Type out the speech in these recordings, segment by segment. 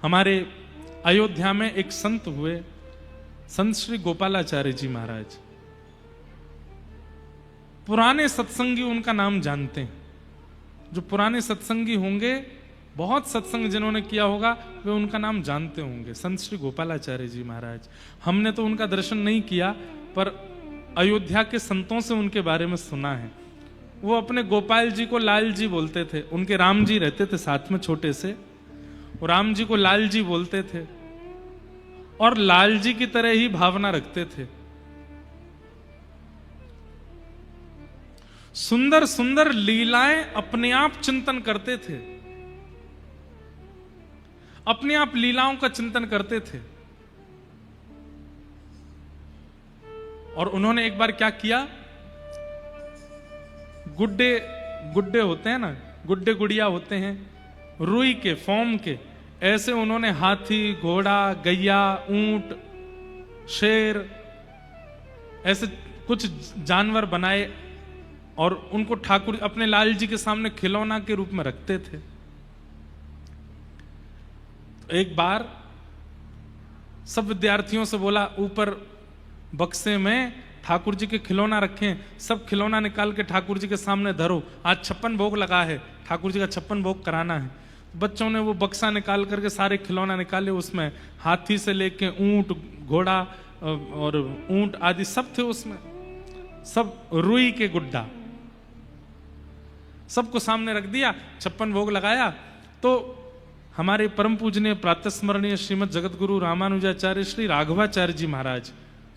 हमारे अयोध्या में एक संत हुए, संत श्री गोपालाचार्य जी महाराज। पुराने सत्संगी उनका नाम जानते हैं। जो पुराने सत्संगी होंगे, बहुत सत्संग जिन्होंने किया होगा, वे उनका नाम जानते होंगे, संत श्री गोपालाचार्य जी महाराज। हमने तो उनका दर्शन नहीं किया, पर अयोध्या के संतों से उनके बारे में सुना है। वो अपने गोपाल जी को लाल जी बोलते थे। उनके राम जी रहते थे साथ में छोटे से, वो राम जी को लाल जी बोलते थे और लाल जी की तरह ही भावना रखते थे। सुंदर सुंदर लीलाएं अपने आप चिंतन करते थे, अपने आप लीलाओं का चिंतन करते थे। और उन्होंने एक बार क्या किया, गुड्डे गुड्डे होते हैं ना, गुड्डे गुड़िया होते हैं रुई के, फॉर्म के, ऐसे उन्होंने हाथी, घोड़ा, गैया, ऊंट, शेर, ऐसे कुछ जानवर बनाए और उनको ठाकुर अपने लाल जी के सामने खिलौना के रूप में रखते थे। एक बार सब विद्यार्थियों से बोला, ऊपर बक्से में ठाकुर जी के खिलौना रखें, सब खिलौना निकाल के ठाकुर जी के सामने धरो, आज 56 भोग लगा है, ठाकुर जी का 56 भोग कराना है। बच्चों ने वो बक्सा निकाल करके सारे खिलौना निकाले, उसमें हाथी से लेके ऊंट, घोड़ा और ऊंट आदि सब थे उसमें, सब रुई के गुड्डा, सबको सामने रख दिया, 56 भोग लगाया। तो हमारे परम पूजनीय प्रातस्मरणीय श्रीमद जगत गुरु रामानुजाचार्य श्री राघवाचार्य जी महाराज,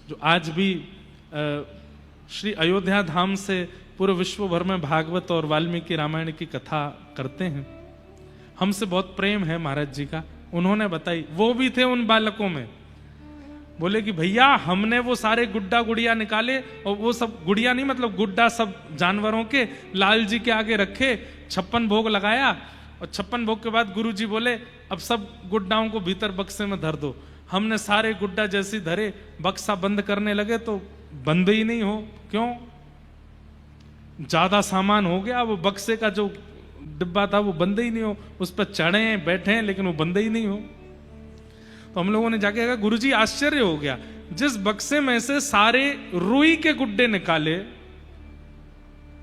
जो आज भी श्री अयोध्या धाम से पूरे विश्व भर में भागवत और वाल्मीकि रामायण की कथा करते हैं, हमसे बहुत प्रेम है महाराज जी का। उन्होंने बताई, वो भी थे उन बालकों में, बोले कि भैया हमने वो सारे गुड्डा गुड़िया निकाले और वो सब गुड़िया नहीं मतलब गुड्डा सब जानवरों के लाल जी के आगे रखे, 56 भोग लगाया और 56 भोग के बाद गुरु जी बोले अब सब गुड्डाओं को भीतर बक्से में धर दो। हमने सारे गुड्डा जैसे धरे, बक्सा बंद करने लगे तो बंद ही नहीं हो। क्यों? ज्यादा सामान हो गया, वो बक्से का जो डिब्बा था वो बंद ही नहीं हो, उस पर चढ़े बैठे हैं लेकिन वो बंद ही नहीं हो। तो हम लोगों ने जाके कहा गुरुजी आश्चर्य हो गया, जिस बक्से में से सारे रुई के गुड्डे निकाले,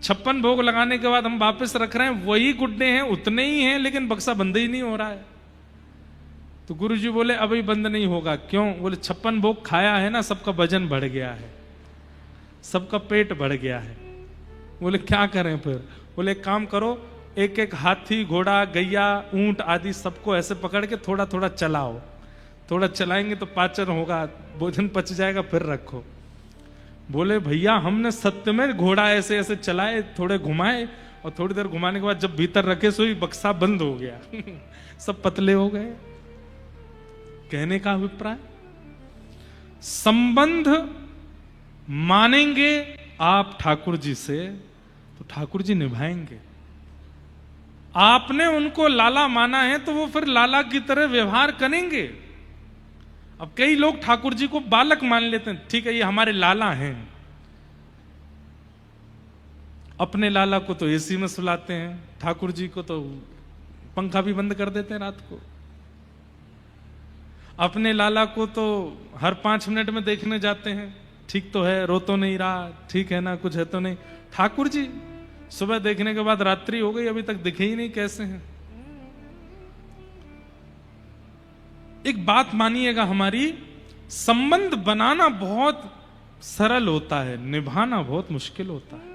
56 भोग लगाने के बाद हम वापस रख रहे हैं, वही गुड्डे हैं, उतने ही हैं, लेकिन बक्सा बंद ही नहीं हो रहा है। तो गुरुजी बोले अभी बंद नहीं होगा। क्यों? बोले 56 भोग खाया है ना, सबका वजन बढ़ गया है, सबका पेट बढ़ गया है। बोले क्या करें फिर? बोले एक काम करो, एक एक हाथी, घोड़ा, गैया, ऊंट आदि सबको ऐसे पकड़ के थोड़ा थोड़ा चलाओ, थोड़ा चलाएंगे तो पाचन होगा, भोजन पच जाएगा, फिर रखो। बोले भैया हमने सत्य में घोड़ा ऐसे ऐसे चलाए, थोड़े घुमाए और थोड़ी देर घुमाने के बाद जब भीतर रखे सो ही बक्सा बंद हो गया सब पतले हो गए। कहने का अभिप्राय, संबंध मानेंगे आप ठाकुर जी से तो ठाकुर जी निभाएंगे। आपने उनको लाला माना है तो वो फिर लाला की तरह व्यवहार करेंगे। अब कई लोग ठाकुर जी को बालक मान लेते हैं, ठीक है ये हमारे लाला हैं, अपने लाला को तो एसी में सुलाते हैं, ठाकुर जी को तो पंखा भी बंद कर देते हैं रात को, अपने लाला को तो हर 5 मिनट में देखने जाते हैं, ठीक तो है, रो तो नहीं रहा, ठीक है ना, कुछ है तो नहीं। ठाकुर जी सुबह देखने के बाद रात्रि हो गई, अभी तक दिखे ही नहीं, कैसे हैं? एक बात मानिएगा, हमारी संबंध बनाना बहुत सरल होता है, निभाना बहुत मुश्किल होता है।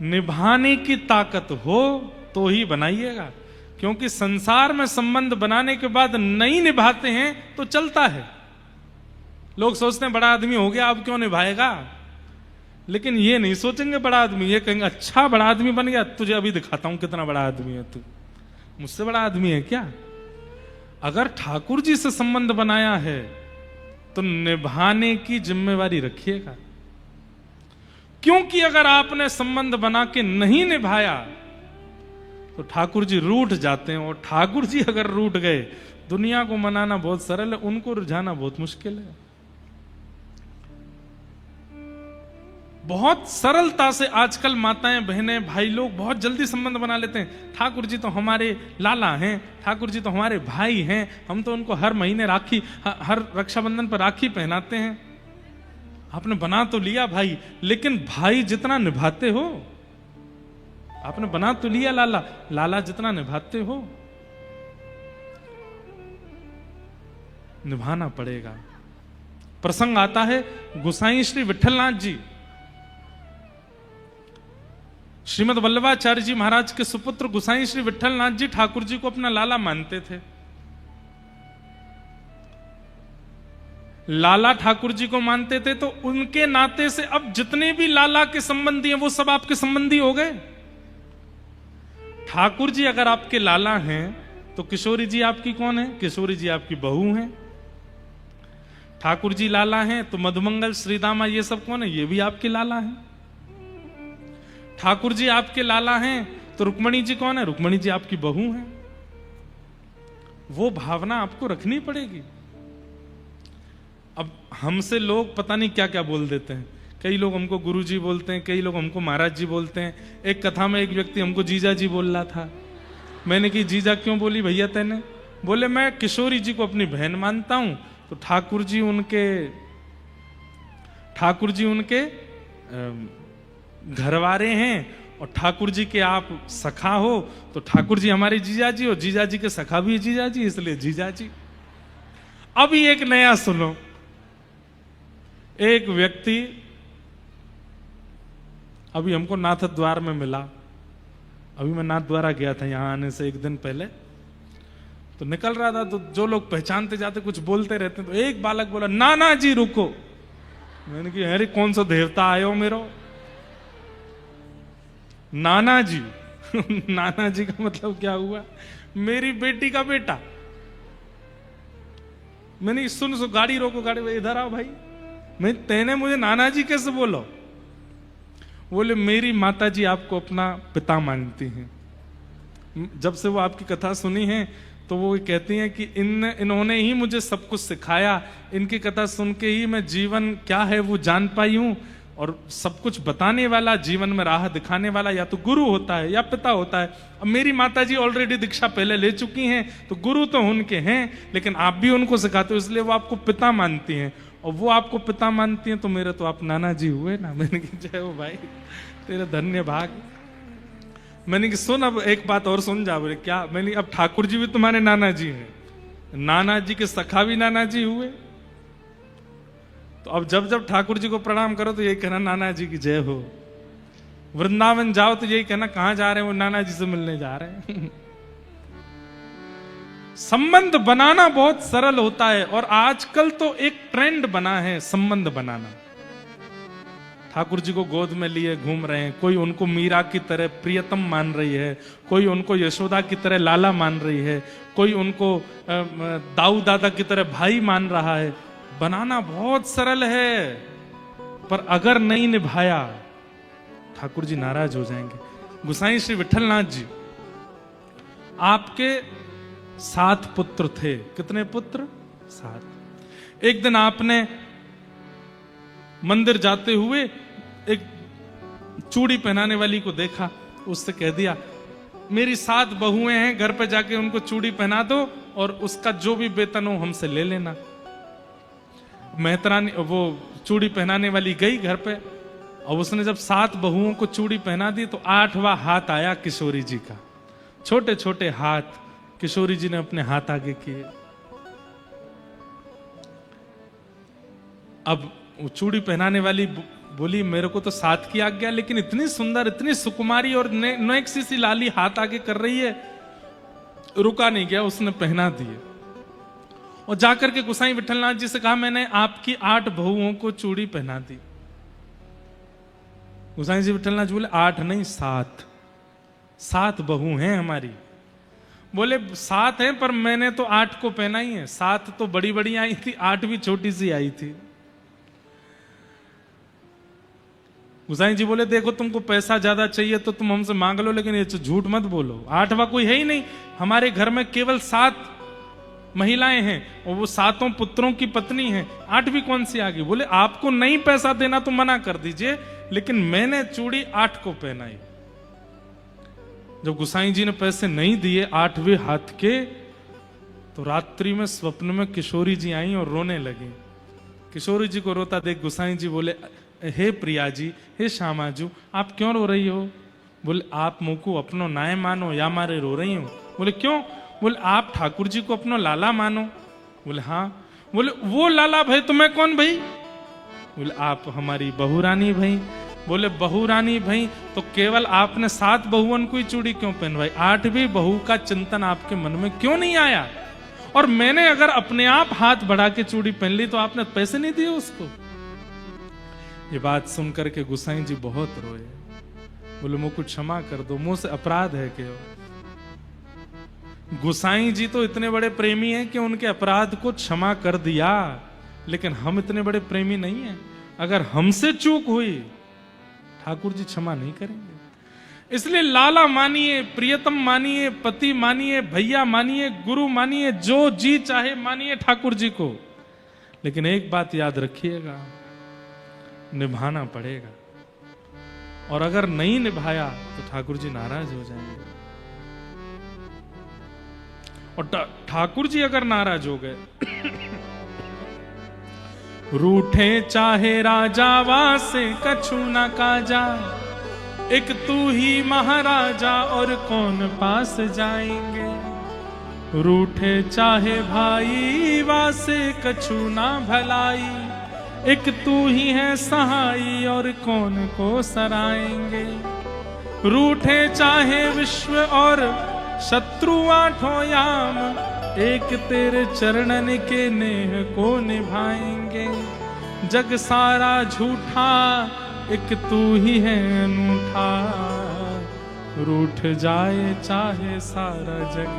निभाने की ताकत हो तो ही बनाइएगा, क्योंकि संसार में संबंध बनाने के बाद नहीं निभाते हैं तो चलता है। लोग सोचते हैं बड़ा आदमी हो गया अब क्यों निभाएगा, लेकिन ये नहीं सोचेंगे बड़ा आदमी, ये कहेंगे अच्छा बड़ा आदमी बन गया, तुझे अभी दिखाता हूं कितना बड़ा आदमी है तू, मुझसे बड़ा आदमी है क्या? अगर ठाकुर जी से संबंध बनाया है तो निभाने की जिम्मेवारी रखिएगा, क्योंकि अगर आपने संबंध बना के नहीं निभाया तो ठाकुर जी रूठ जाते हैं, और ठाकुर जी अगर रूठ गए, दुनिया को मनाना बहुत सरल है, उनको रुझाना बहुत मुश्किल है। बहुत सरलता से आजकल माताएं बहनें भाई लोग बहुत जल्दी संबंध बना लेते हैं। ठाकुर जी तो हमारे लाला हैं, ठाकुर जी तो हमारे भाई हैं, हम तो उनको हर महीने राखी, हर रक्षाबंधन पर राखी पहनाते हैं। आपने बना तो लिया भाई, लेकिन भाई जितना निभाते हो, आपने बना तो लिया लाला, लाला जितना निभाते हो निभाना पड़ेगा। प्रसंग आता है गोसाई श्री विठलनाथ जी, श्रीमद वल्लभाचार्य जी महाराज के सुपुत्र गोसाई श्री विठलनाथ जी ठाकुर जी को अपना लाला मानते थे। लाला ठाकुर जी को मानते थे तो उनके नाते से अब जितने भी लाला के संबंधी हैं वो सब आपके संबंधी हो गए। ठाकुर जी अगर आपके लाला हैं तो किशोरी जी आपकी कौन है? किशोरी जी आपकी बहू हैं। ठाकुर जी लाला हैं तो मधुमंगल श्रीदामा ये सब कौन है? ये भी आपके लाला हैं। ठाकुर जी आपके लाला हैं तो रुक्मणी जी कौन है? रुक्मणी जी आपकी बहू हैं। वो भावना आपको रखनी पड़ेगी। अब हमसे लोग पता नहीं क्या क्या बोल देते हैं। कई लोग हमको गुरु जी बोलते हैं, कई लोग हमको महाराज जी बोलते हैं। एक कथा में एक व्यक्ति हमको जीजा जी बोल रहा था। मैंने कि जीजा क्यों बोली भैया तेने? बोले मैं किशोरी जी को अपनी बहन मानता हूं तो ठाकुर जी उनके घरवारे हैं और ठाकुर जी के आप सखा हो तो ठाकुर जी हमारे जीजा जी और जीजा जी के सखा भी जीजा जी, इसलिए जीजा जी। अभी एक नया सुनो, एक व्यक्ति अभी हमको नाथ द्वार में मिला। अभी मैं नाथ द्वारा गया था यहां आने से एक दिन पहले, तो निकल रहा था तो जो लोग पहचानते जाते कुछ बोलते रहते तो एक बालक बोला नाना जी रुको। मैंने कहा अरे कौन सा देवता आयो मेरो? नाना जी नाना जी का मतलब क्या हुआ? मेरी बेटी का बेटा। मैंने सुन गाड़ी रोको, गाड़ी इधर आओ भाई। मैं तेने मुझे नाना जी कैसे बोलो? बोले मेरी माता जी आपको अपना पिता मानती हैं। जब से वो आपकी कथा सुनी है तो वो कहती हैं कि इन्होंने ही मुझे सब कुछ सिखाया। इनकी कथा सुन के ही मैं जीवन क्या है वो जान पाई हूं। और सब कुछ बताने वाला, जीवन में राह दिखाने वाला या तो गुरु होता है या पिता होता है। अब मेरी माता जी ऑलरेडी दीक्षा पहले ले चुकी हैं तो गुरु तो उनके हैं, लेकिन आप भी उनको सिखाते हो इसलिए वो आपको पिता मानती हैं। और वो आपको पिता मानती हैं तो मेरे तो आप नाना जी हुए ना। मैंने कहा जय हो भाई, तेरा धन्य भाग। मैंने कि सुन अब एक बात और सुन जा। बोले क्या? मैंने अब ठाकुर जी भी तुम्हारे नाना जी हैं, नाना जी के सखा भी नाना जी हुए। तो अब जब जब ठाकुर जी को प्रणाम करो तो यही कहना नाना जी की जय हो। वृंदावन जाओ तो यही कहना कहां जा रहे हैं? वो नाना जी से मिलने जा रहे हैं। संबंध बनाना बहुत सरल होता है और आजकल तो एक ट्रेंड बना है संबंध बनाना। ठाकुर जी को गोद में लिए घूम रहे हैं, कोई उनको मीरा की तरह प्रियतम मान रही है, कोई उनको यशोदा की तरह लाला मान रही है, कोई उनको दाऊ दादा की तरह भाई मान रहा है। बनाना बहुत सरल है पर अगर नहीं निभाया ठाकुर जी नाराज हो जाएंगे। गोसाई श्री विठलनाथ जी आपके 7 पुत्र थे। कितने पुत्र? 7। एक दिन आपने मंदिर जाते हुए एक चूड़ी पहनाने वाली को देखा, उससे कह दिया मेरी 7 बहुएं हैं, घर पे जाके उनको चूड़ी पहना दो और उसका जो भी वेतन हो हमसे ले लेना। मेहतरानी वो चूड़ी पहनाने वाली गई घर पे और उसने जब 7 बहुओं को चूड़ी पहना दी तो 8वां हाथ आया किशोरी जी का। छोटे छोटे हाथ किशोरी जी ने अपने हाथ आगे किए। अब वो चूड़ी पहनाने वाली बोली मेरे को तो 7 की आज्ञा, लेकिन इतनी सुंदर, इतनी सुकुमारी और नेक्सी सी लाली हाथ आगे कर रही है। रुका नहीं गया, उसने पहना दिए और जाकर के गोसाई विठलनाथ जी से कहा मैंने आपकी 8 बहुओं को चूड़ी पहना दी। गोसाई जी विठलनाथ जी बोले 8 नहीं 7 बहू हैं हमारी। बोले 7 हैं पर मैंने तो 8 को पहना ही है। 7 तो बड़ी बड़ी आई थी, 8 भी छोटी सी आई थी। गोसाई जी बोले देखो तुमको पैसा ज्यादा चाहिए तो तुम हमसे मांग लो, लेकिन ये झूठ मत बोलो। 8वां कोई है ही नहीं हमारे घर में, केवल 7 महिलाएं हैं और वो 7 पुत्रों की पत्नी हैं, 8वीं कौन सी आ गई? बोले आपको नहीं पैसा देना तो मना कर दीजिए, लेकिन मैंने चूड़ी 8 को पहनाई। जब गुसाई जी ने पैसे नहीं दिए 8वें हाथ के, तो रात्रि में स्वप्न में किशोरी जी आई और रोने लगी। किशोरी जी को रोता देख गुसाई जी बोले, हे प्रिया जी, हे श्यामाजू, आप क्यों रो रही हो? बोले आप मुँह को अपनो नाय मानो या मारे रो रही हो? बोले क्यों? बोले आप ठाकुर जी को अपनो लाला मानो? बोले हाँ। बोले वो लाला भाई तुम्हें कौन भाई? बोले आप हमारी बहू रानी भाई। बोले बहू रानी भाई, तो केवल आपने 7 बहुओं को ही चूड़ी क्यों पहनवाई? 8वीं बहू का चिंतन आपके मन में क्यों नहीं आया? और मैंने अगर अपने आप हाथ बढ़ा के चूड़ी पहन ली तो आपने पैसे नहीं दिए उसको? ये बात सुनकर के गुसाई जी बहुत रोए। बोले मुझको क्षमा कर दो, मुझसे अपराध है क्यों? गुसाई जी तो इतने बड़े प्रेमी हैं कि उनके अपराध को क्षमा कर दिया, लेकिन हम इतने बड़े प्रेमी नहीं हैं। अगर हमसे चूक हुई ठाकुर जी क्षमा नहीं करेंगे। इसलिए लाला मानिए, प्रियतम मानिए, पति मानिए, भैया मानिए, गुरु मानिए, जो जी चाहे मानिए ठाकुर जी को, लेकिन एक बात याद रखिएगा, निभाना पड़ेगा। और अगर नहीं निभाया तो ठाकुर जी नाराज हो जाएंगे। और ठाकुर जी अगर नाराज हो गए रूठे चाहे राजावा से कछु न काजा, एक तू ही महाराजा और कौन पास जाएंगे। रूठे चाहे भाई वासे कछु ना भलाई, एक तू ही है सहाई और कौन को सराएंगे। रूठे चाहे विश्व और शत्रु 8 याम, एक तेरे चरणन के नेह को निभाएंगे। जग सारा झूठा एक तू ही है अनूठा, रूठ जाए चाहे सारा जग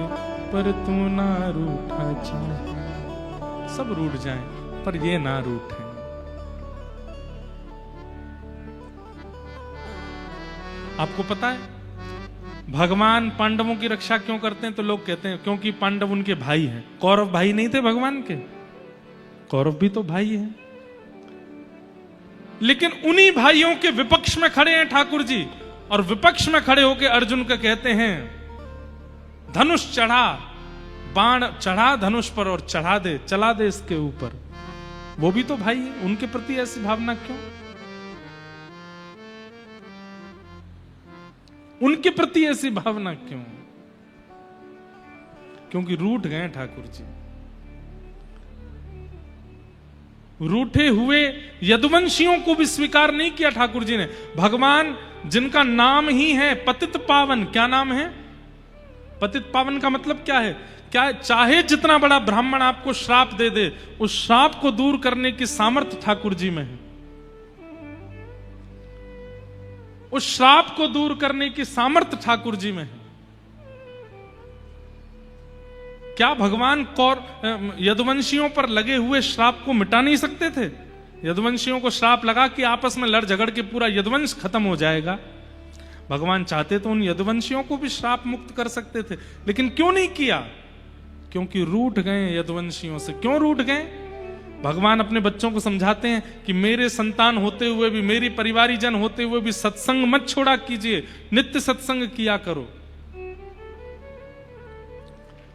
पर तू ना रूठा चाहे। सब रूठ जाए पर ये ना रूठे। आपको पता है भगवान पांडवों की रक्षा क्यों करते हैं? तो लोग कहते हैं क्योंकि पांडव उनके भाई हैं। कौरव भाई नहीं थे भगवान के? कौरव भी तो भाई हैं, लेकिन उन्हीं भाइयों के विपक्ष में खड़े हैं ठाकुर जी, और विपक्ष में खड़े होकर अर्जुन को कहते हैं धनुष चढ़ा, बाण चढ़ा धनुष पर और चढ़ा दे, चला दे इसके ऊपर। वो भी तो भाई है, उनके प्रति ऐसी भावना क्यों? उनके प्रति ऐसी भावना क्यों? क्योंकि रूठ गए ठाकुर जी। रूठे हुए यदुवंशियों को भी स्वीकार नहीं किया ठाकुर जी ने। भगवान जिनका नाम ही है पतित पावन, क्या नाम है? पतित पावन का मतलब क्या है? क्या चाहे जितना बड़ा ब्राह्मण आपको श्राप दे दे, उस श्राप को दूर करने की सामर्थ्य ठाकुर जी में है। उस श्राप को दूर करने की सामर्थ्य ठाकुर जी में है। क्या भगवान यदुवंशियों पर लगे हुए श्राप को मिटा नहीं सकते थे? यदुवंशियों को श्राप लगा कि आपस में लड़ झगड़ के पूरा यदुवंश खत्म हो जाएगा। भगवान चाहते तो उन यदुवंशियों को भी श्राप मुक्त कर सकते थे, लेकिन क्यों नहीं किया? क्योंकि रूठ गए यदुवंशियों से। क्यों रूठ गए? भगवान अपने बच्चों को समझाते हैं कि मेरे संतान होते हुए भी, मेरी परिवारीजन होते हुए भी सत्संग मत छोड़ा कीजिए, नित्य सत्संग किया करो।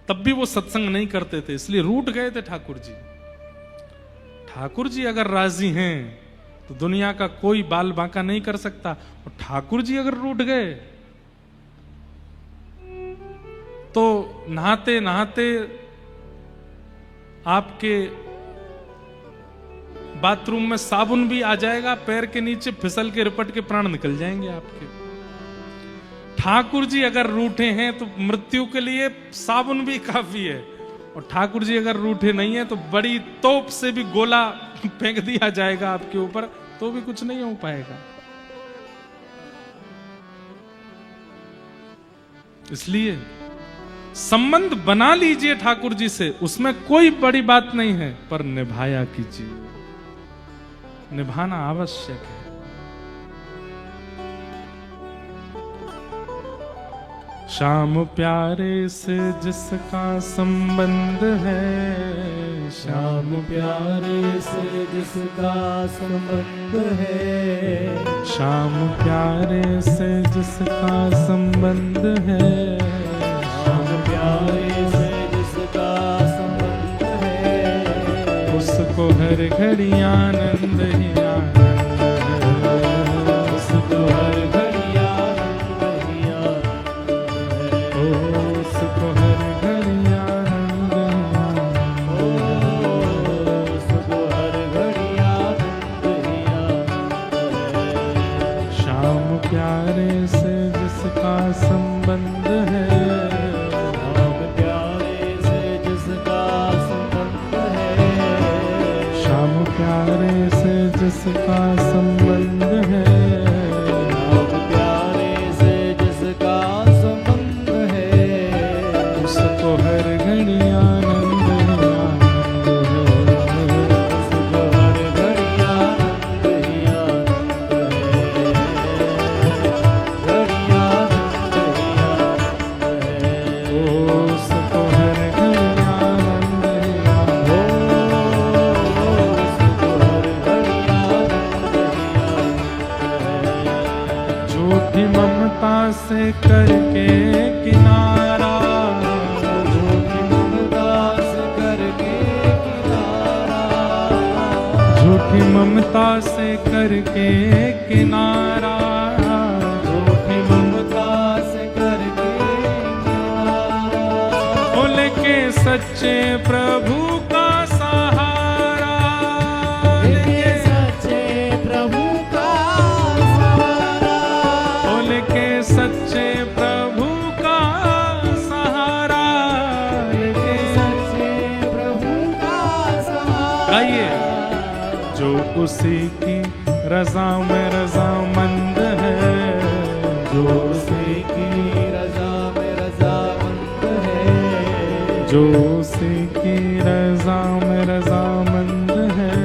तब भी वो सत्संग नहीं करते थे, इसलिए रूठ गए थे ठाकुर जी। ठाकुर जी अगर राजी हैं तो दुनिया का कोई बाल बांका नहीं कर सकता, और ठाकुर जी अगर रूठ गए तो नहाते नहाते आपके बाथरूम में साबुन भी आ जाएगा, पैर के नीचे फिसल के रिपट के प्राण निकल जाएंगे आपके। ठाकुर जी अगर रूठे हैं तो मृत्यु के लिए साबुन भी काफी है, और ठाकुर जी अगर रूठे नहीं है तो बड़ी तोप से भी गोला फेंक दिया जाएगा आपके ऊपर, तो भी कुछ नहीं हो पाएगा। इसलिए संबंध बना लीजिए ठाकुर जी से, उसमें कोई बड़ी बात नहीं है, पर निभाया कीजिए, निभाना आवश्यक है। श्याम प्यारे से जिसका संबंध है, श्याम प्यारे से जिसका संबंध है, श्याम प्यारे से जिसका संबंध है, श्याम प्यारे से जिसका संबंध है, उसको हर घड़ी आनंद ही आनंद है, उसको हर घड़ी आनंद ही आनंद है, उसको हर घड़ी आनंद ही आनंद है। उसको हर घड़ी आनंद ही आनंद है। श्याम प्यारे से जिसका संबंध है, श्याम प्यारे से जिसका संबंध है, श्याम प्यारे से जिसका संबंध है, श्याम प्यारे से जिसका संबंध है, उसको हर घड़ी आनंद ही आनंद है। उसको हर घड़ी आनंद ही आनंद है। घड़ी आनंद ही आनंद है। उसको हर घड़ी आनंद ही आनंद उसको हर घड़ी आनंद ही आनंद है। झूठी ममता से करके किनारा, झूठी ममता से करके किनारा, झूठी ममता से करके किनारा, झूठी ममता से करके किनारा, बोले के सच्चे प्रभु का सहारा, ये सच्चे प्रभु का सहारा, बोले के सच्चे प्रभु का सहारा, ये सच्चे प्रभु का सहारा। गाइए, जो उसी की रजा में रजामंद है, जो उसी की रजा में रजामंद है, जो उसी की रजा में रजामंद है,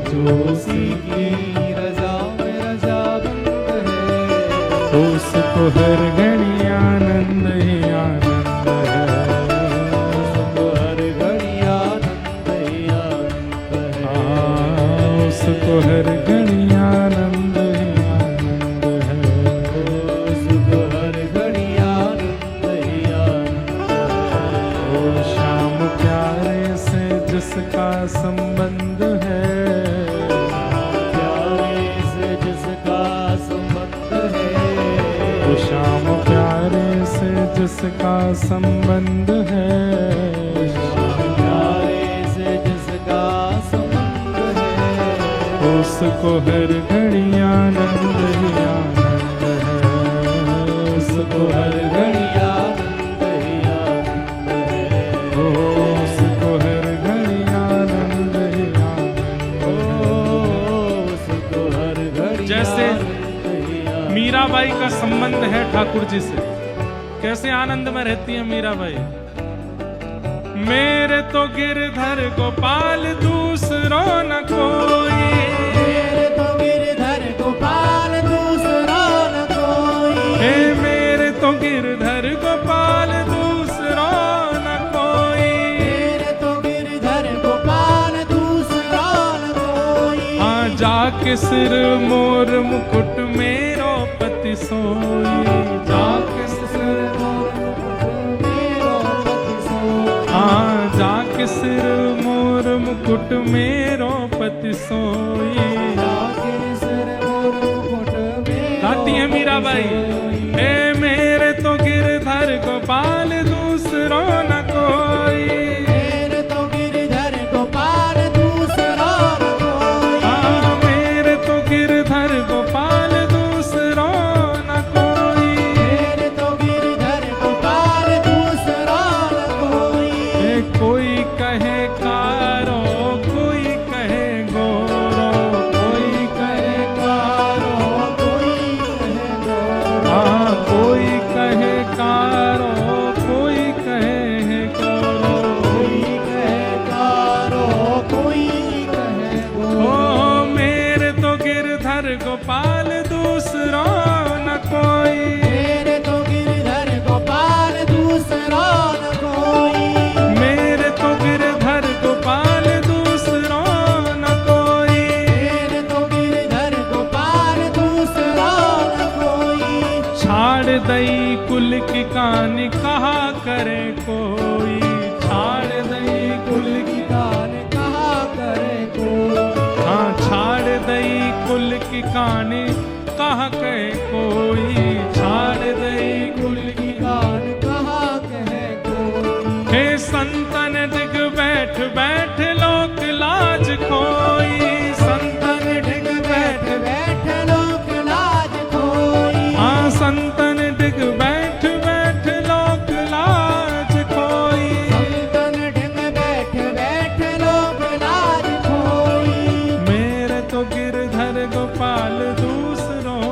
जो उसी की रजा में रजामंद है, उसको हर घड़ी आनंद ही आनंद है, उसको हर घड़ी आनंद ही आनंद है, उसको हर घड़ी आनंद ही आनंद है। उसको हर घड़ी आनंद ही आनंद है। ओ श्याम प्यारे से जिसका संबंध है, प्यारे से जिसका संबंध है, ओ श्याम प्यारे से जिसका संबंध है, प्यारे से जिसका संबंध है, उसको हर घड़ी आनंद ही आनंद है, उसको हर घड़ी आनंद ही आनंद है। उसको हर घड़ी आनंद ही आनंद है। उसको हर घड़ी जैसे आनंद ही आनंद। मीराबाई का संबंध है ठाकुर जी से, कैसे आनंद में रहती है मीराबाई। मेरे तो गिरधर गोपाल दूसरों न कोई, मेरे तो गिरधर गोपाल दूसरा न कोई, हे मेरे तो गिरधर गोपाल दूसरों न कोई। मेरे तो गिरधर गोपाल दूसरा न कोई। हाँ जाके सिर मोर मुकुट मेरो पति सोई, जाके सिर मेरो पति सोई। हाँ जाके सिर मोर मुकुट मेरो पति सोई। गाती है मीराबाई, हे मेरे तो गिरधर गोपाल दूसरों न कोई। मेरे तो गिरधर गोपाल दूसरा न कोई। हाँ मेरे तो गिरधर गोपाल दूसरों न कोई। मेरे तो गिरधर गोपाल दूसरा न कोई। हे कोई कहे कारो, कोई कहे गोरो, कोई कहे कारो, कोई कहे गोरो। हाँ कोई कहे कारो, कोई कहे की कहानी कहा करे कोई, छाड़ दई कुल की, कान कहा करे को, हाँ छाड़ दई कुल की कहानी कहा कहे कोई, छाड़ दई कुल की, कान कहा कहे को, हे संतन दिग बैठ बैठ लोक लाज खोई, संतन डिग बैठ बैठ लोक लाज खोई, हाँ संतन दिग बैठ बैठ लोक लाज खोई, संतन डिग बैठ बैठ लोक लाज खोई, मेरे तो गिरधर गोपाल दूसरों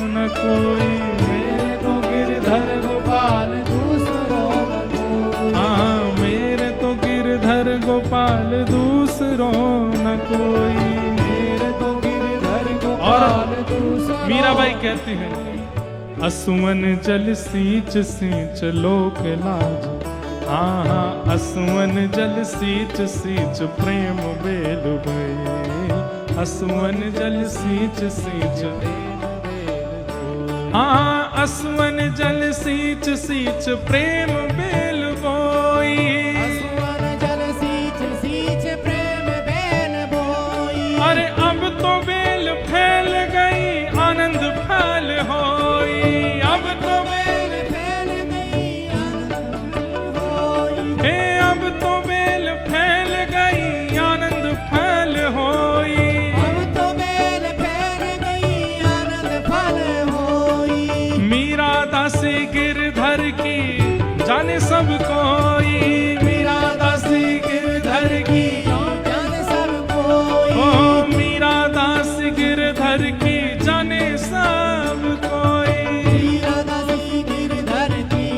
न कोई, मेरे को गिरधर गोपाल दूसरों न कोई, हाँ मेरे तो गिरधर गोपाल दूसरों न कोई। मेरे को गिरधर गोपाल दूसरों। मीराबाई कहती हैं, असुवन जल सींच सींच लोक लाज, हाँ हाँ असुवन जल सींच सींच प्रेम बेल भये, असुवन जल सींच सींच, हाँ असुवन जल सींच सींच प्रेम बेल बोई, असुवन जल सींच सींच प्रेम बेल बोई, अरे अब तो बेल फैल गई आनंद फैल होई, अब तो बेल, फैल गई आनंद होई, हे अब तो बेल फैल गई आनंद फैल होई, अब तो बेल फैल गई आनंद फल होई, मीरा दासी गिरधर की जाने सब कोई, मीरा दासी गिरधर की, जान सब कोई, ओ मीरा दास गिरधर की जाने सब कोई, मीरा दासी गिरधर की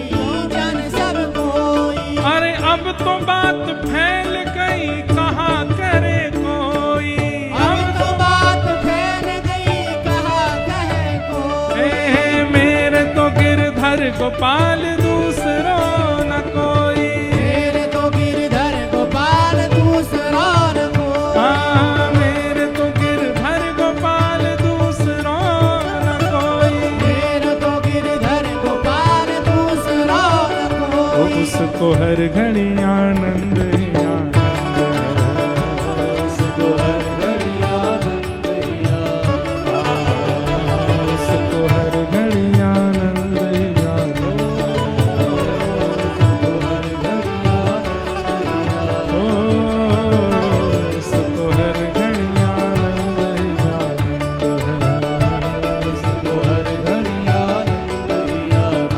जान सब कोई, अरे अब तो बात फैल गई कहाँ करे कोई, अब तो बात फैल गई कहा कहे कोई, हे मेरे तो गिरधर गोपाल दूसरों न कोई, मेरे तो गिरधर गोपाल दूसरा न कोई, हाँ मेरे तो गिरधर गोपाल दूसरों न कोई, मेरे तो गिरधर गोपाल दूसरा न कोई, उसको हर घड़ी आनंद ही आनंद है, उसको हर घड़ी आनंद ही आनंद, उसको हर घड़ी आनंद ही आनंद उसको हर घड़ी आनंद ही आनंद, ओ उसको हर घड़ी आनंद ही आनंद है, उसको हर घड़ी आनंद ही आनंद,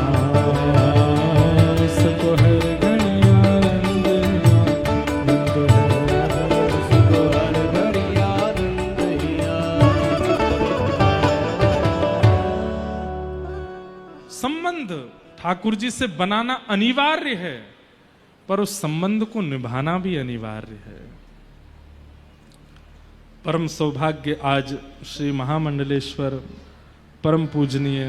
उसको हर घड़ी आनंद ही आनंद है, उसको हर घड़ी आनंद ही आनंद। संबंध ठाकुर जी से बनाना अनिवार्य है, पर उस संबंध को निभाना भी अनिवार्य है। परम सौभाग्य आज श्री महामंडलेश्वर परम पूजनीय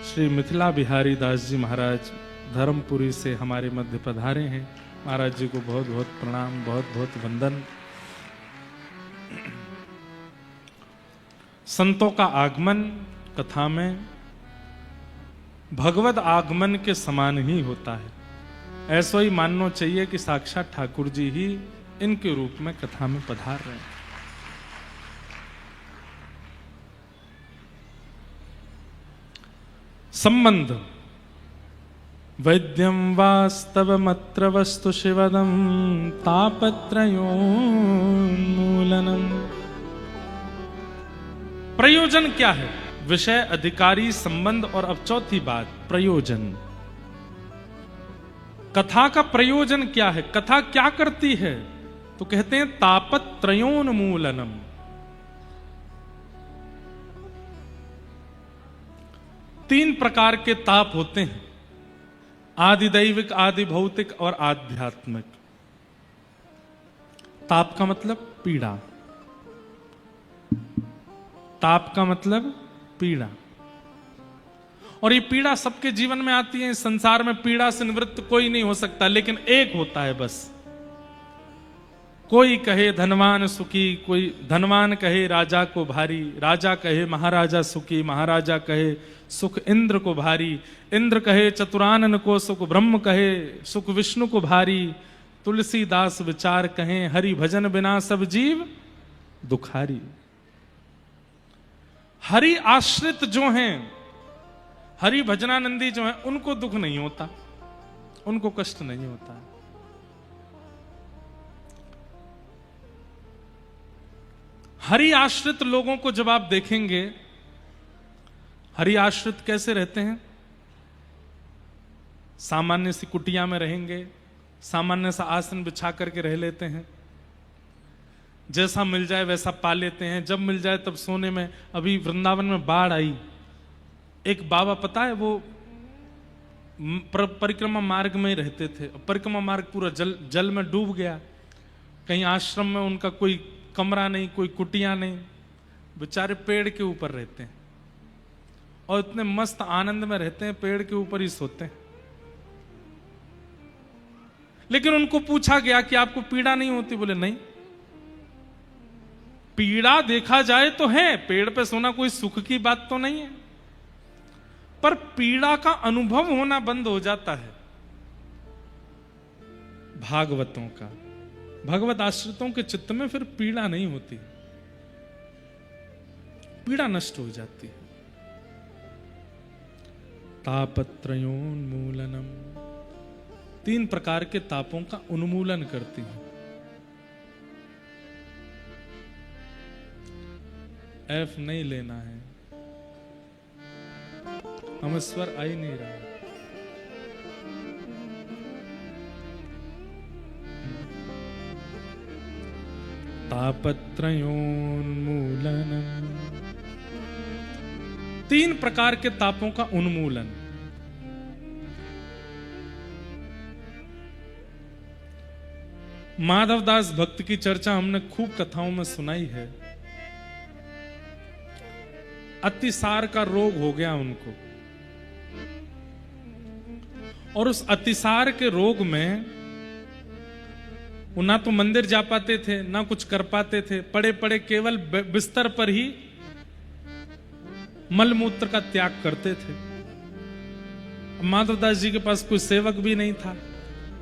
श्री मिथिला बिहारी दास जी महाराज धर्मपुरी से हमारे मध्य पधारे हैं। महाराज जी को बहुत बहुत प्रणाम, बहुत बहुत वंदन। संतों का आगमन कथा में भगवत आगमन के समान ही होता है। ऐसा ही मानना चाहिए कि साक्षात ठाकुर जी ही इनके रूप में कथा में पधार रहे हैं। संबंध वैद्यम वास्तवमत्र वस्तु शिवदम तापत्रयोन्मूलनम। प्रयोजन क्या है? विषय, अधिकारी, संबंध और अब चौथी बात प्रयोजन। कथा का प्रयोजन क्या है? कथा क्या करती है? तो कहते हैं तापत्रयोन्मूलनम। तीन प्रकार के ताप होते हैं, आदि दैविक, आदि भौतिक और आध्यात्मिक। ताप का मतलब पीड़ा, ताप का मतलब पीड़ा। और ये पीड़ा सबके जीवन में आती है। इस संसार में पीड़ा से निवृत्त कोई नहीं हो सकता, लेकिन एक होता है बस, कोई कहे धनवान सुखी, कोई धनवान कहे राजा को भारी, राजा कहे महाराजा सुखी, महाराजा कहे सुख इंद्र को भारी, इंद्र कहे चतुरानन को सुख, ब्रह्म कहे सुख विष्णु को भारी, तुलसीदास विचार कहें हरि भजन बिना सब जीव दुखारी। हरि आश्रित जो हैं, हरि भजनानंदी जो हैं, उनको दुख नहीं होता, उनको कष्ट नहीं होता। हरि आश्रित लोगों को जब आप देखेंगे, हरि आश्रित कैसे रहते हैं? सामान्य सी कुटिया में रहेंगे, सामान्य सा आसन बिछा करके रह लेते हैं, जैसा मिल जाए वैसा पा लेते हैं, जब मिल जाए तब सोने में। अभी वृंदावन में बाढ़ आई, एक बाबा पता है वो परिक्रमा मार्ग में ही रहते थे, परिक्रमा मार्ग पूरा जल में डूब गया। कहीं आश्रम में उनका कोई कमरा नहीं, कोई कुटिया नहीं, बेचारे पेड़ के ऊपर रहते हैं और इतने मस्त आनंद में रहते हैं, पेड़ के ऊपर ही सोते हैं। लेकिन उनको पूछा गया कि आपको पीड़ा नहीं होती? बोले नहीं। पीड़ा देखा जाए तो है, पेड़ पे सोना कोई सुख की बात तो नहीं है, पर पीड़ा का अनुभव होना बंद हो जाता है भागवतों का। भगवत आश्रितों के चित्त में फिर पीड़ा नहीं होती, पीड़ा नष्ट हो जाती है। तापत्रयोन्मूलनम, 3 प्रकार के तापों का उन्मूलन करती है। एफ नहीं लेना है, हम स्वर आ ही नहीं रहा। तापत्रयोन्मूलनम, 3 प्रकार के तापों का उन्मूलन। माधवदास भक्त की चर्चा हमने खूब कथाओं में सुनाई है। अतिसार का रोग हो गया उनको, और उस अतिसार के रोग में वो ना तो मंदिर जा पाते थे, ना कुछ कर पाते थे, पड़े पड़े केवल बिस्तर पर ही मलमूत्र का त्याग करते थे। माधवदास जी के पास कोई सेवक भी नहीं था,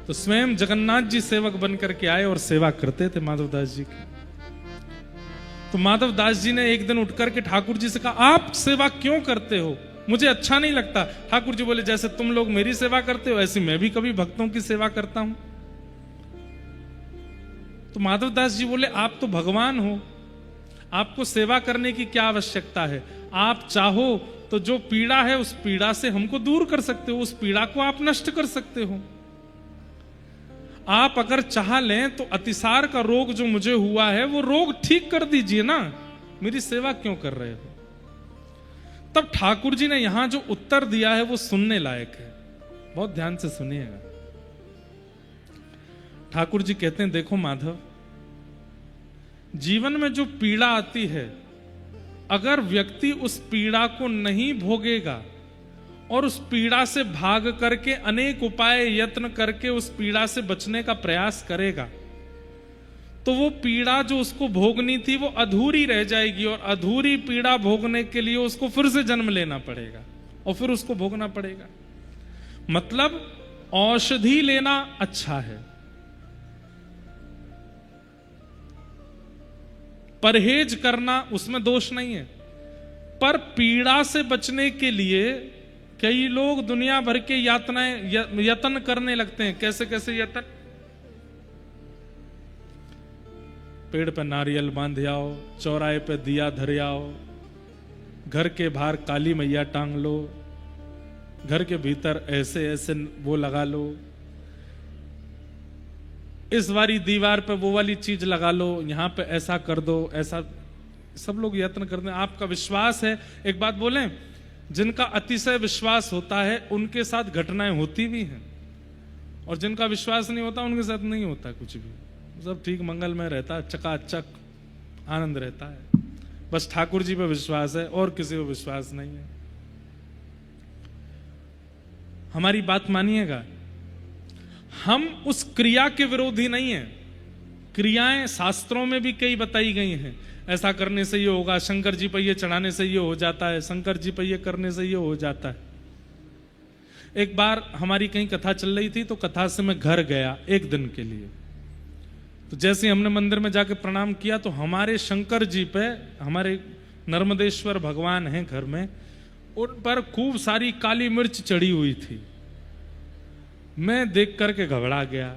तो स्वयं जगन्नाथ जी सेवक बनकर के आए और सेवा करते थे माधवदास जी की। तो माधवदास जी ने एक दिन उठकर के ठाकुर जी से कहा, आप सेवा क्यों करते हो? मुझे अच्छा नहीं लगता। ठाकुर जी बोले, जैसे तुम लोग मेरी सेवा करते हो ऐसी मैं भी कभी भक्तों की सेवा करता हूं। तो माधवदास जी बोले, आप तो भगवान हो, आपको सेवा करने की क्या आवश्यकता है? आप चाहो तो जो पीड़ा है उस पीड़ा से हमको दूर कर सकते हो, उस पीड़ा को आप नष्ट कर सकते हो। आप अगर चाह लें तो अतिसार का रोग जो मुझे हुआ है वो रोग ठीक कर दीजिए ना, मेरी सेवा क्यों कर रहे हो? तब ठाकुर जी ने यहां जो उत्तर दिया है वो सुनने लायक है, बहुत ध्यान से सुनिएगा। ठाकुर जी कहते हैं, देखो माधव, जीवन में जो पीड़ा आती है, अगर व्यक्ति उस पीड़ा को नहीं भोगेगा और उस पीड़ा से भाग करके अनेक उपाय यत्न करके उस पीड़ा से बचने का प्रयास करेगा, तो वो पीड़ा जो उसको भोगनी थी वो अधूरी रह जाएगी, और अधूरी पीड़ा भोगने के लिए उसको फिर से जन्म लेना पड़ेगा और फिर उसको भोगना पड़ेगा। मतलब औषधि लेना अच्छा है, परहेज करना उसमें दोष नहीं है, पर पीड़ा से बचने के लिए कई लोग दुनिया भर के यत्न करने लगते हैं। कैसे कैसे यत्न? पेड़ पे नारियल बांध आओ, चौराहे पे दिया धर आओ, घर के बाहर काली मैया टांग लो, घर के भीतर ऐसे ऐसे वो लगा लो, इस वाली दीवार पे वो वाली चीज लगा लो, यहां पे ऐसा कर दो, ऐसा। सब लोग यत्न करते हैं। आपका विश्वास है, एक बात बोलें, जिनका अतिशय विश्वास होता है उनके साथ घटनाएं होती भी हैं, और जिनका विश्वास नहीं होता उनके साथ नहीं होता कुछ भी, सब ठीक मंगलमय रहता है, चकाचक आनंद रहता है। बस ठाकुर जी पे विश्वास है और किसी को विश्वास नहीं है। हमारी बात मानिएगा, हम उस क्रिया के विरोधी नहीं है, क्रियाएं शास्त्रों में भी कई बताई गई हैं, ऐसा करने से ये होगा, शंकर जी पर ये चढ़ाने से ये हो जाता है, शंकर जी पर ये करने से ये हो जाता है। एक बार हमारी कहीं कथा चल रही थी, तो कथा से मैं घर गया एक दिन के लिए। तो जैसे ही हमने मंदिर में जाके प्रणाम किया, तो हमारे शंकर जी पे, हमारे नर्मदेश्वर भगवान हैं घर में, उन पर खूब सारी काली मिर्च चढ़ी हुई थी। मैं देख करके घबरा गया।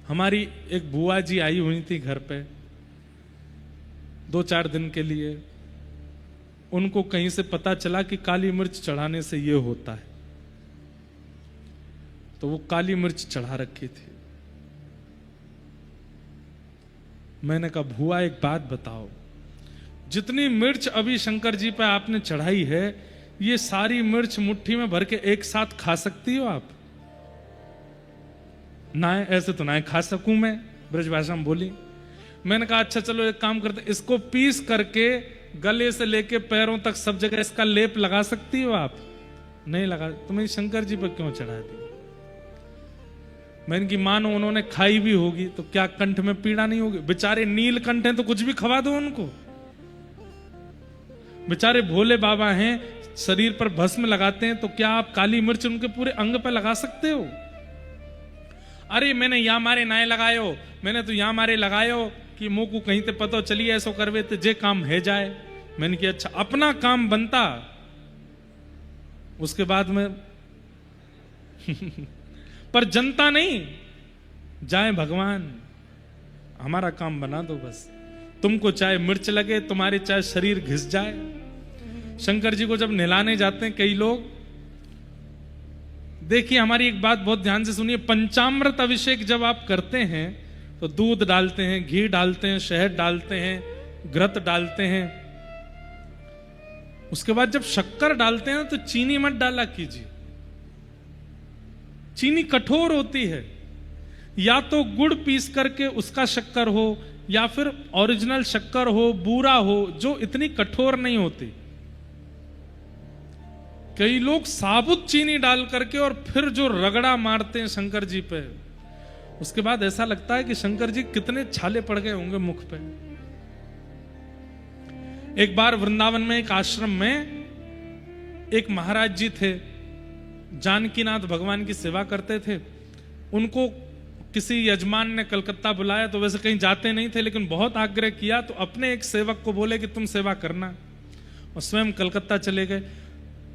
हमारी एक बुआ जी आई हुई थी घर पे 2-4 दिन के लिए। उनको कहीं से पता चला कि काली मिर्च चढ़ाने से ये होता है, तो वो काली मिर्च चढ़ा रखी थी। मैंने कहा बुआ एक बात बताओ, जितनी मिर्च अभी शंकर जी पे आपने चढ़ाई है, ये सारी मिर्च मुट्ठी में भर के एक साथ खा सकती हो आप? ना, ऐसे तो ना खा सकूं मैं, ब्रजभाषा में बोली। मैंने कहा अच्छा चलो एक काम करते, इसको पीस करके गले से लेके पैरों तक सब जगह इसका लेप लगा सकती हो आप? नहीं लगा। तो मैं शंकर जी पर क्यों चढ़ा दी? मैंने कि मानो उन्होंने खाई भी होगी तो क्या कंठ में पीड़ा नहीं होगी? बेचारे नीलकंठ हैं तो कुछ भी खवा दो उनको। बेचारे भोले बाबा हैं, शरीर पर भस्म लगाते हैं, तो क्या आप काली मिर्च उनके पूरे अंग पर लगा सकते हो? अरे मैंने या मारे नाए लगायो, मैंने तो या मारे लगायो कि मुंह को कहीं ते पतो चली ऐसो करवे तो जे काम है जाए। मैंने कि अच्छा अपना काम बनता, उसके बाद में पर जनता नहीं जाए, भगवान हमारा काम बना दो बस। तुमको चाहे मिर्च लगे, तुम्हारे चाहे शरीर घिस जाए। शंकर जी को जब नहलाने जाते हैं कई लोग, देखिए हमारी एक बात बहुत ध्यान से सुनिए, पंचामृत अभिषेक जब आप करते हैं तो दूध डालते हैं, घी डालते हैं, शहद डालते हैं, घृत डालते हैं। उसके बाद जब शक्कर डालते हैं तो चीनी मत डाला कीजिए, चीनी कठोर होती है। या तो गुड़ पीस करके उसका शक्कर हो, या फिर ओरिजिनल शक्कर हो, बूरा हो, जो इतनी कठोर नहीं होती। कई लोग साबुत चीनी डाल करके और फिर जो रगड़ा मारते हैं शंकर जी पे, उसके बाद ऐसा लगता है कि शंकर जी कितने छाले पड़ गए होंगे मुख पे। एक बार वृंदावन में एक आश्रम में एक महाराज जी थे, जानकीनाथ भगवान की सेवा करते थे। उनको किसी यजमान ने कलकत्ता बुलाया, तो वैसे कहीं जाते नहीं थे, लेकिन बहुत आग्रह किया, तो अपने एक सेवक को बोले कि तुम सेवा करना, और स्वयं कलकत्ता चले गए।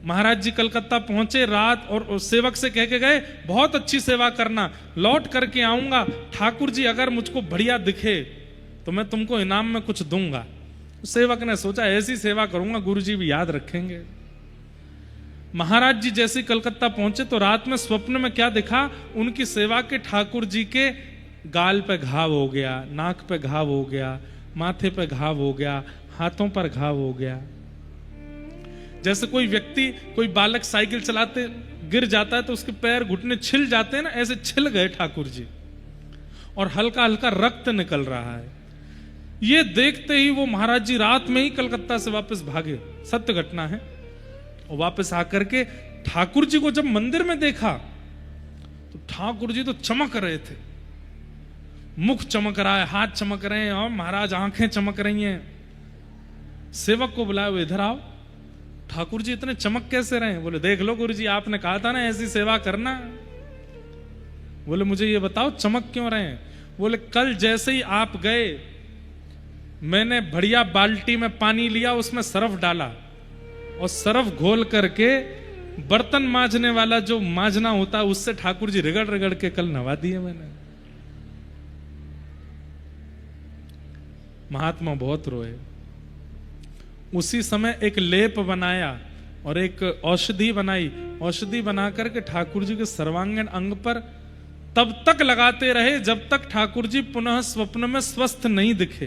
महाराज जी कलकत्ता पहुंचे रात, और सेवक से कह के गए बहुत अच्छी सेवा करना, लौट करके आऊंगा, ठाकुर जी अगर मुझको बढ़िया दिखे तो मैं तुमको इनाम में कुछ दूंगा। सेवक ने सोचा ऐसी सेवा करूंगा गुरु जी भी याद रखेंगे। महाराज जी जैसे कलकत्ता पहुंचे तो रात में स्वप्न में क्या दिखा, उनकी सेवा के ठाकुर जी के गाल पे घाव हो गया, नाक पे घाव हो गया, माथे पे घाव हो गया, हाथों पर घाव हो गया। जैसे कोई व्यक्ति, कोई बालक साइकिल चलाते गिर जाता है तो उसके पैर घुटने छिल जाते हैं ना, ऐसे छिल गए ठाकुर जी, और हल्का हल्का रक्त निकल रहा है। ये देखते ही वो महाराज जी रात में ही कलकत्ता से वापस भागे, सत्य घटना है। और वापस आकर के ठाकुर जी को जब मंदिर में देखा तो ठाकुर जी तो चमक रहे थे, मुख चमक रहा है, हाथ चमक रहे हैं, और महाराज आंखें चमक रही हैं। सेवक को बुलाया, वो इधर आओ, ठाकुर जी इतने चमक कैसे रहे? बोले देख लो गुरु जी, आपने कहा था ना ऐसी सेवा करना। बोले मुझे ये बताओ चमक क्यों रहे हैं? बोले कल जैसे ही आप गए, मैंने बढ़िया बाल्टी में पानी लिया, उसमें सरफ डाला, और सरफ घोल करके बर्तन मांजने वाला जो मांजना होता है उससे ठाकुर जी रगड़ रगड़ के कल नवा दिए मैंने। महात्मा बहुत रोए। उसी समय एक लेप बनाया और एक औषधि बनाई, औषधि बना करके ठाकुर जी के सर्वांगीण अंग पर तब तक लगाते रहे जब तक ठाकुर जी पुनः स्वप्न में स्वस्थ नहीं दिखे।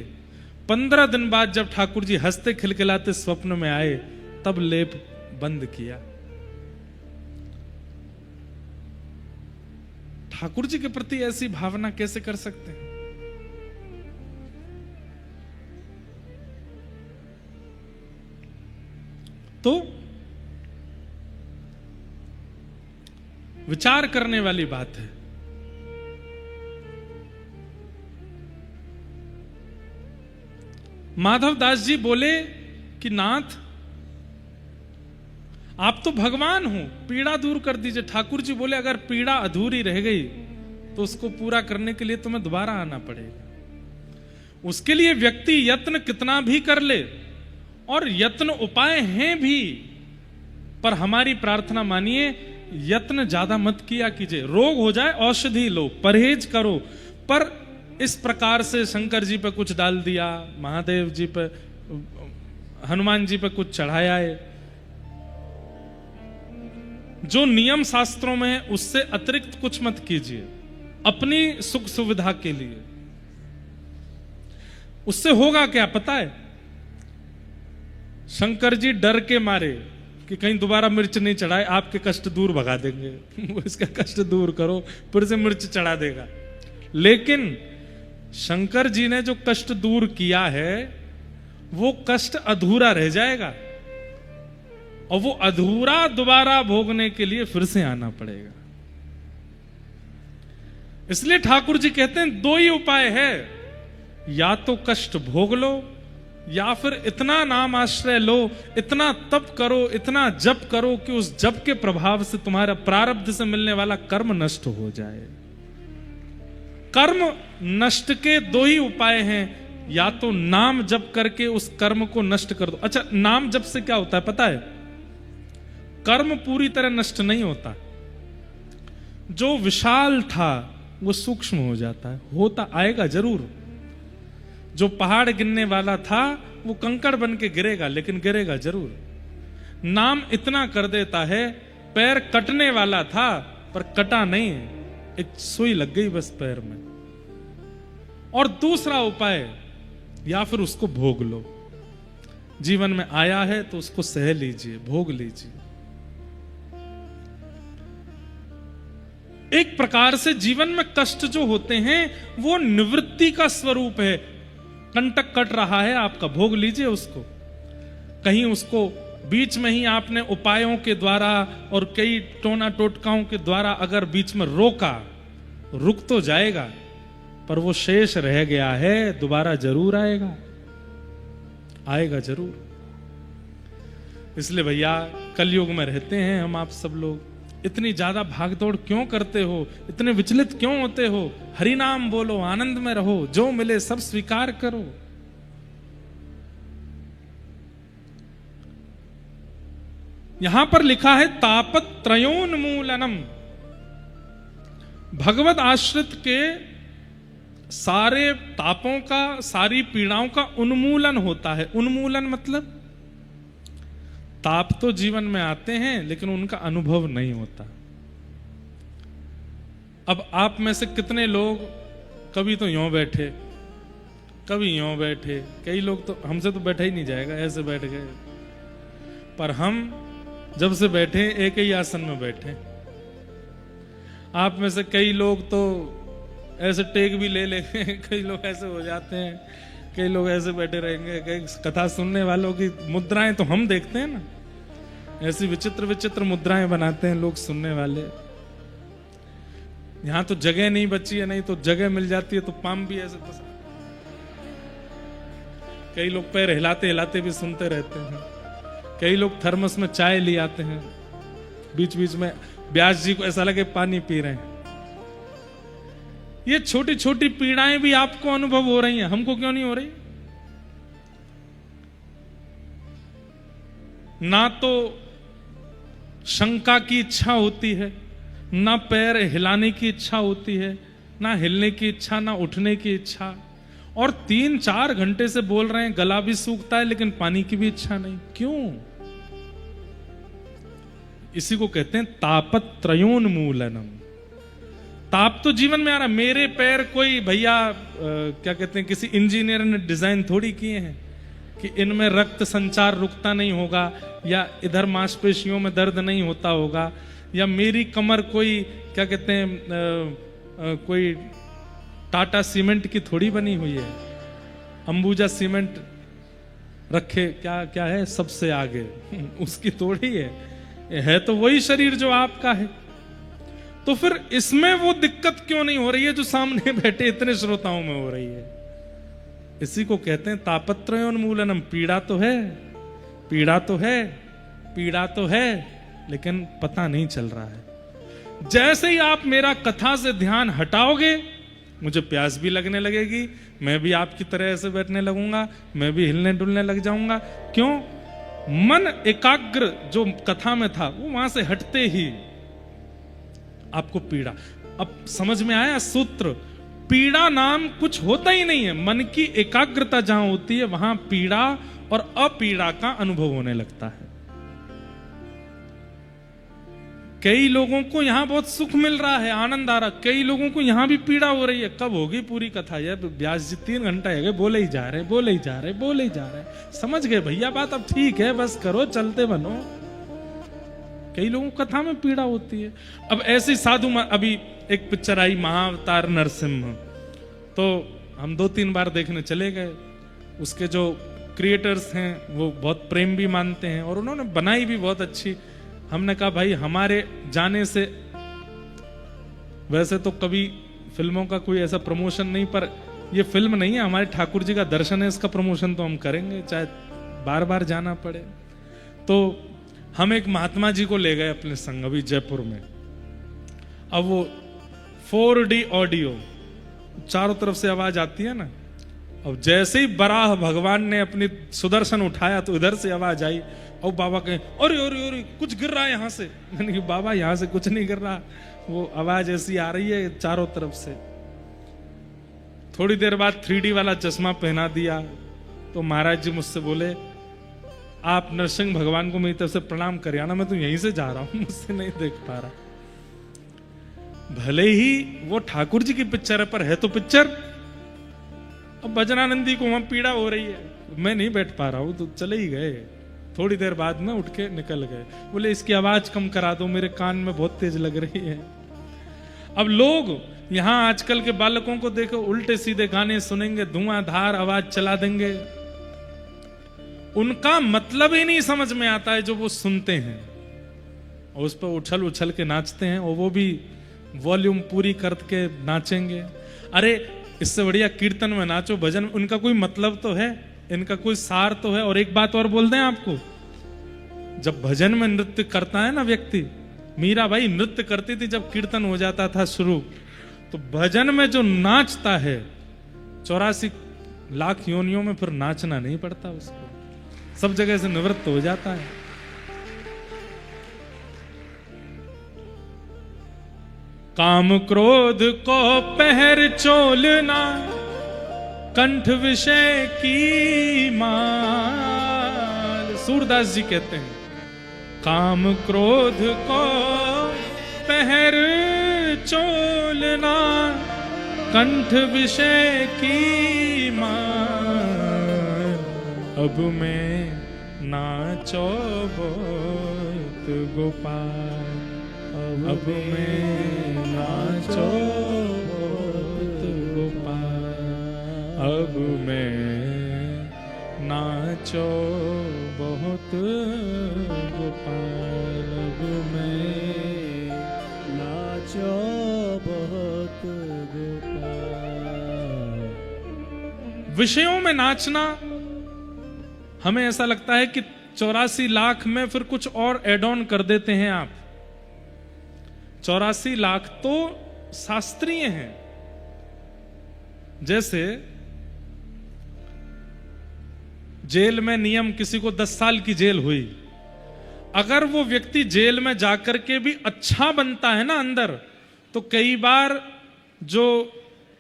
15 दिन बाद जब ठाकुर जी हंसते खिलखिलाते स्वप्न में आए, तब लेप बंद किया। ठाकुर जी के प्रति ऐसी भावना कैसे कर सकते हैं? तो विचार करने वाली बात है। माधव दास जी बोले कि नाथ, आप तो भगवान हो, पीड़ा दूर कर दीजिए। ठाकुर जी बोले अगर पीड़ा अधूरी रह गई तो उसको पूरा करने के लिए तुम्हें दोबारा आना पड़ेगा। उसके लिए व्यक्ति यत्न कितना भी कर ले, और यत्न उपाय हैं भी, पर हमारी प्रार्थना मानिए यत्न ज्यादा मत किया कीजिए। रोग हो जाए औषधि लो, परहेज करो, पर इस प्रकार से शंकर जी पे कुछ डाल दिया, महादेव जी पे, हनुमान जी पे कुछ चढ़ाया है, जो नियम शास्त्रों में है उससे अतिरिक्त कुछ मत कीजिए अपनी सुख सुविधा के लिए। उससे होगा क्या पता है? शंकर जी डर के मारे कि कहीं दोबारा मिर्च नहीं चढ़ाए, आपके कष्ट दूर भगा देंगे। वो इसका कष्ट दूर करो, फिर से मिर्च चढ़ा देगा। लेकिन शंकर जी ने जो कष्ट दूर किया है वो कष्ट अधूरा रह जाएगा, और वो अधूरा दोबारा भोगने के लिए फिर से आना पड़ेगा। इसलिए ठाकुर जी कहते हैं दो ही उपाय है, या तो कष्ट भोग लो, या फिर इतना नाम आश्रय लो, इतना तप करो, इतना जप करो कि उस जप के प्रभाव से तुम्हारा प्रारब्ध से मिलने वाला कर्म नष्ट हो जाए। कर्म नष्ट के दो ही उपाय हैं, या तो नाम जप करके उस कर्म को नष्ट कर दो। अच्छा, नाम जप से क्या होता है पता है? कर्म पूरी तरह नष्ट नहीं होता, जो विशाल था वो सूक्ष्म हो जाता है, होता आएगा जरूर। जो पहाड़ गिरने वाला था वो कंकड़ बन के गिरेगा, लेकिन गिरेगा जरूर। नाम इतना कर देता है, पैर कटने वाला था पर कटा नहीं, एक सुई लग गई बस पैर में। और दूसरा उपाय, या फिर उसको भोग लो। जीवन में आया है तो उसको सह लीजिए, भोग लीजिए। एक प्रकार से जीवन में कष्ट जो होते हैं वो निवृत्ति का स्वरूप है। कंटक कट रहा है आपका, भोग लीजिए उसको। कहीं उसको बीच में ही आपने उपायों के द्वारा और कई टोना टोटकाओं के द्वारा अगर बीच में रोका, रुक तो जाएगा, पर वो शेष रह गया है, दोबारा जरूर आएगा, आएगा जरूर। इसलिए भैया कलयुग में रहते हैं हम, आप सब लोग इतनी ज्यादा भागदौड़ क्यों करते हो, इतने विचलित क्यों होते हो? हरि नाम बोलो, आनंद में रहो, जो मिले सब स्वीकार करो। यहां पर लिखा है तापत त्रयोन्मूलनम। भगवत आश्रित के सारे तापों का, सारी पीड़ाओं का उन्मूलन होता है। उन्मूलन मतलब ताप तो जीवन में आते हैं लेकिन उनका अनुभव नहीं होता। अब आप में से कितने लोग कभी तो यूं बैठे, कभी यूं बैठे, कई लोग तो हमसे तो बैठा ही नहीं जाएगा, ऐसे बैठ गए। पर हम जब से बैठे एक ही आसन में बैठे। आप में से कई लोग तो ऐसे टेक भी ले लेंगे, कई लोग ऐसे हो जाते हैं, कई लोग ऐसे बैठे रहेंगे। कई कथा सुनने वालों की मुद्राएं तो हम देखते हैं ना, ऐसी विचित्र विचित्र मुद्राएं बनाते हैं लोग सुनने वाले। यहां तो जगह नहीं बची है, नहीं तो जगह मिल जाती है तो पाम भी ऐसे फंसा। कई लोग पैर हिलाते हिलाते भी सुनते रहते हैं। कई लोग थर्मस में चाय ले आते हैं, बीच बीच में व्यास जी को ऐसा लगे पानी पी रहे हैं। ये छोटी छोटी पीड़ाएं भी आपको अनुभव हो रही हैं, हमको क्यों नहीं हो रही? ना तो शंका की इच्छा होती है, ना पैर हिलाने की इच्छा होती है, ना हिलने की इच्छा, ना उठने की इच्छा, और 3-4 घंटे से बोल रहे हैं, गला भी सूखता है लेकिन पानी की भी इच्छा नहीं। क्यों? इसी को कहते हैं तापत त्रयोन्मूलनम। ताप तो जीवन में आ रहा। मेरे पैर कोई भैया क्या कहते हैं, किसी इंजीनियर ने डिजाइन थोड़ी किए हैं कि इनमें रक्त संचार रुकता नहीं होगा, या इधर मांसपेशियों में दर्द नहीं होता होगा, या मेरी कमर कोई क्या कहते हैं कोई टाटा सीमेंट की थोड़ी बनी हुई है, अंबुजा सीमेंट रखे क्या क्या है सबसे आगे उसकी थोड़ी है तो वही शरीर जो आपका है। तो फिर इसमें वो दिक्कत क्यों नहीं हो रही है जो सामने बैठे इतने श्रोताओं में हो रही है? इसी को कहते हैं तापत्रयोन्मूलनम। पीड़ा तो है, पीड़ा तो है, पीड़ा तो है, लेकिन पता नहीं चल रहा है। जैसे ही आप मेरा कथा से ध्यान हटाओगे, मुझे प्यास भी लगने लगेगी, मैं भी आपकी तरह ऐसे बैठने लगूंगा, मैं भी हिलने डुलने लग जाऊंगा। क्यों? मन एकाग्र जो कथा में था वो वहां से हटते ही आपको पीड़ा। अब समझ में आया सूत्र? पीड़ा नाम कुछ होता ही नहीं है। मन की एकाग्रता जहां होती है वहां पीड़ा और अपीड़ा का अनुभव होने लगता है। कई लोगों को यहां बहुत सुख मिल रहा है, आनंद आ रहा, कई लोगों को यहां भी पीड़ा हो रही है। कब होगी पूरी कथा? यार व्यास जी 3 घंटा है, बोले ही जा रहे, बोले ही जा रहे, बोले ही जा रहे। समझ गए भैया बात? अब ठीक है, बस करो, चलते बनो। कई लोगों को कथा में पीड़ा होती है। अब ऐसी साधु अभी एक पिक्चर आई महाअवतार नरसिम्हा, तो हम 2-3 बार देखने चले गए। उसके जो क्रिएटर्स हैं वो बहुत प्रेम भी मानते हैं और उन्होंने बनाई भी बहुत अच्छी। हमने कहा भाई हमारे जाने से, वैसे तो कभी फिल्मों का कोई ऐसा प्रमोशन नहीं, पर ये फिल्म नहीं है, हमारे ठाकुर जी का दर्शन है, इसका प्रमोशन तो हम करेंगे चाहे बार बार जाना पड़े। तो हम एक महात्मा जी को ले गए अपने संग अभी जयपुर में। अब वो 4D ऑडियो, चारों तरफ से आवाज आती है ना। अब जैसे ही बराह भगवान ने अपनी सुदर्शन उठाया तो इधर से आवाज आई और बाबा कहे अरे अरे अरे कुछ गिर रहा है यहां से। मैंने कहा बाबा यहां से कुछ नहीं गिर रहा, वो आवाज ऐसी आ रही है चारों तरफ से। थोड़ी देर बाद 3D वाला चश्मा पहना दिया तो महाराज जी मुझसे बोले आप नरसिंह भगवान को मेरी तरफ से प्रणाम करिए ना, मैं तो यहीं से जा रहा हूं, मुझसे नहीं देख पा रहा। भले ही वो ठाकुर जी की पिक्चर है पर है तो पिक्चर। अब भजनानंदी को वहां पीड़ा हो रही है, मैं नहीं बैठ पा रहा हूं, तो चले ही गए। थोड़ी देर बाद में उठ के निकल गए, बोले इसकी आवाज कम करा दो, मेरे कान में बहुत तेज लग रही है। अब लोग यहां आजकल के बालकों को देखो, उल्टे सीधे गाने सुनेंगे, धुआंधार आवाज चला देंगे, उनका मतलब ही नहीं समझ में आता है जो वो सुनते हैं, और उस पर उछल उछल के नाचते हैं, और वो भी वॉल्यूम पूरी करके नाचेंगे। अरे इससे बढ़िया कीर्तन में नाचो, भजन, उनका कोई मतलब तो है, इनका कोई सार तो है। और एक बात और बोल दें आपको, जब भजन में नृत्य करता है ना व्यक्ति, मीरा भाई नृत्य करती थी जब कीर्तन हो जाता था शुरू, तो भजन में जो नाचता है 84 लाख योनियों में फिर नाचना नहीं पड़ता उसको, सब जगह से निवृत्त हो जाता है। काम क्रोध को पहर चोलना, कंठ विषय की माल। सूरदास जी कहते हैं काम क्रोध को पहर चोलना, कंठ विषय की माल। अब मैं नाचो बहुत गोपाल, अब मैं नाचो बहुत गोपाल, अब मैं नाचो बहुत गोपाल, अब मैं नाचो बहुत गोपाल। विषयों में नाचना हमें ऐसा लगता है कि 84 लाख में फिर कुछ और एड ऑन कर देते हैं आप। 84 लाख तो शास्त्रीय हैं। जैसे जेल में नियम, किसी को 10 साल की जेल हुई, अगर वो व्यक्ति जेल में जाकर के भी अच्छा बनता है ना अंदर, तो कई बार जो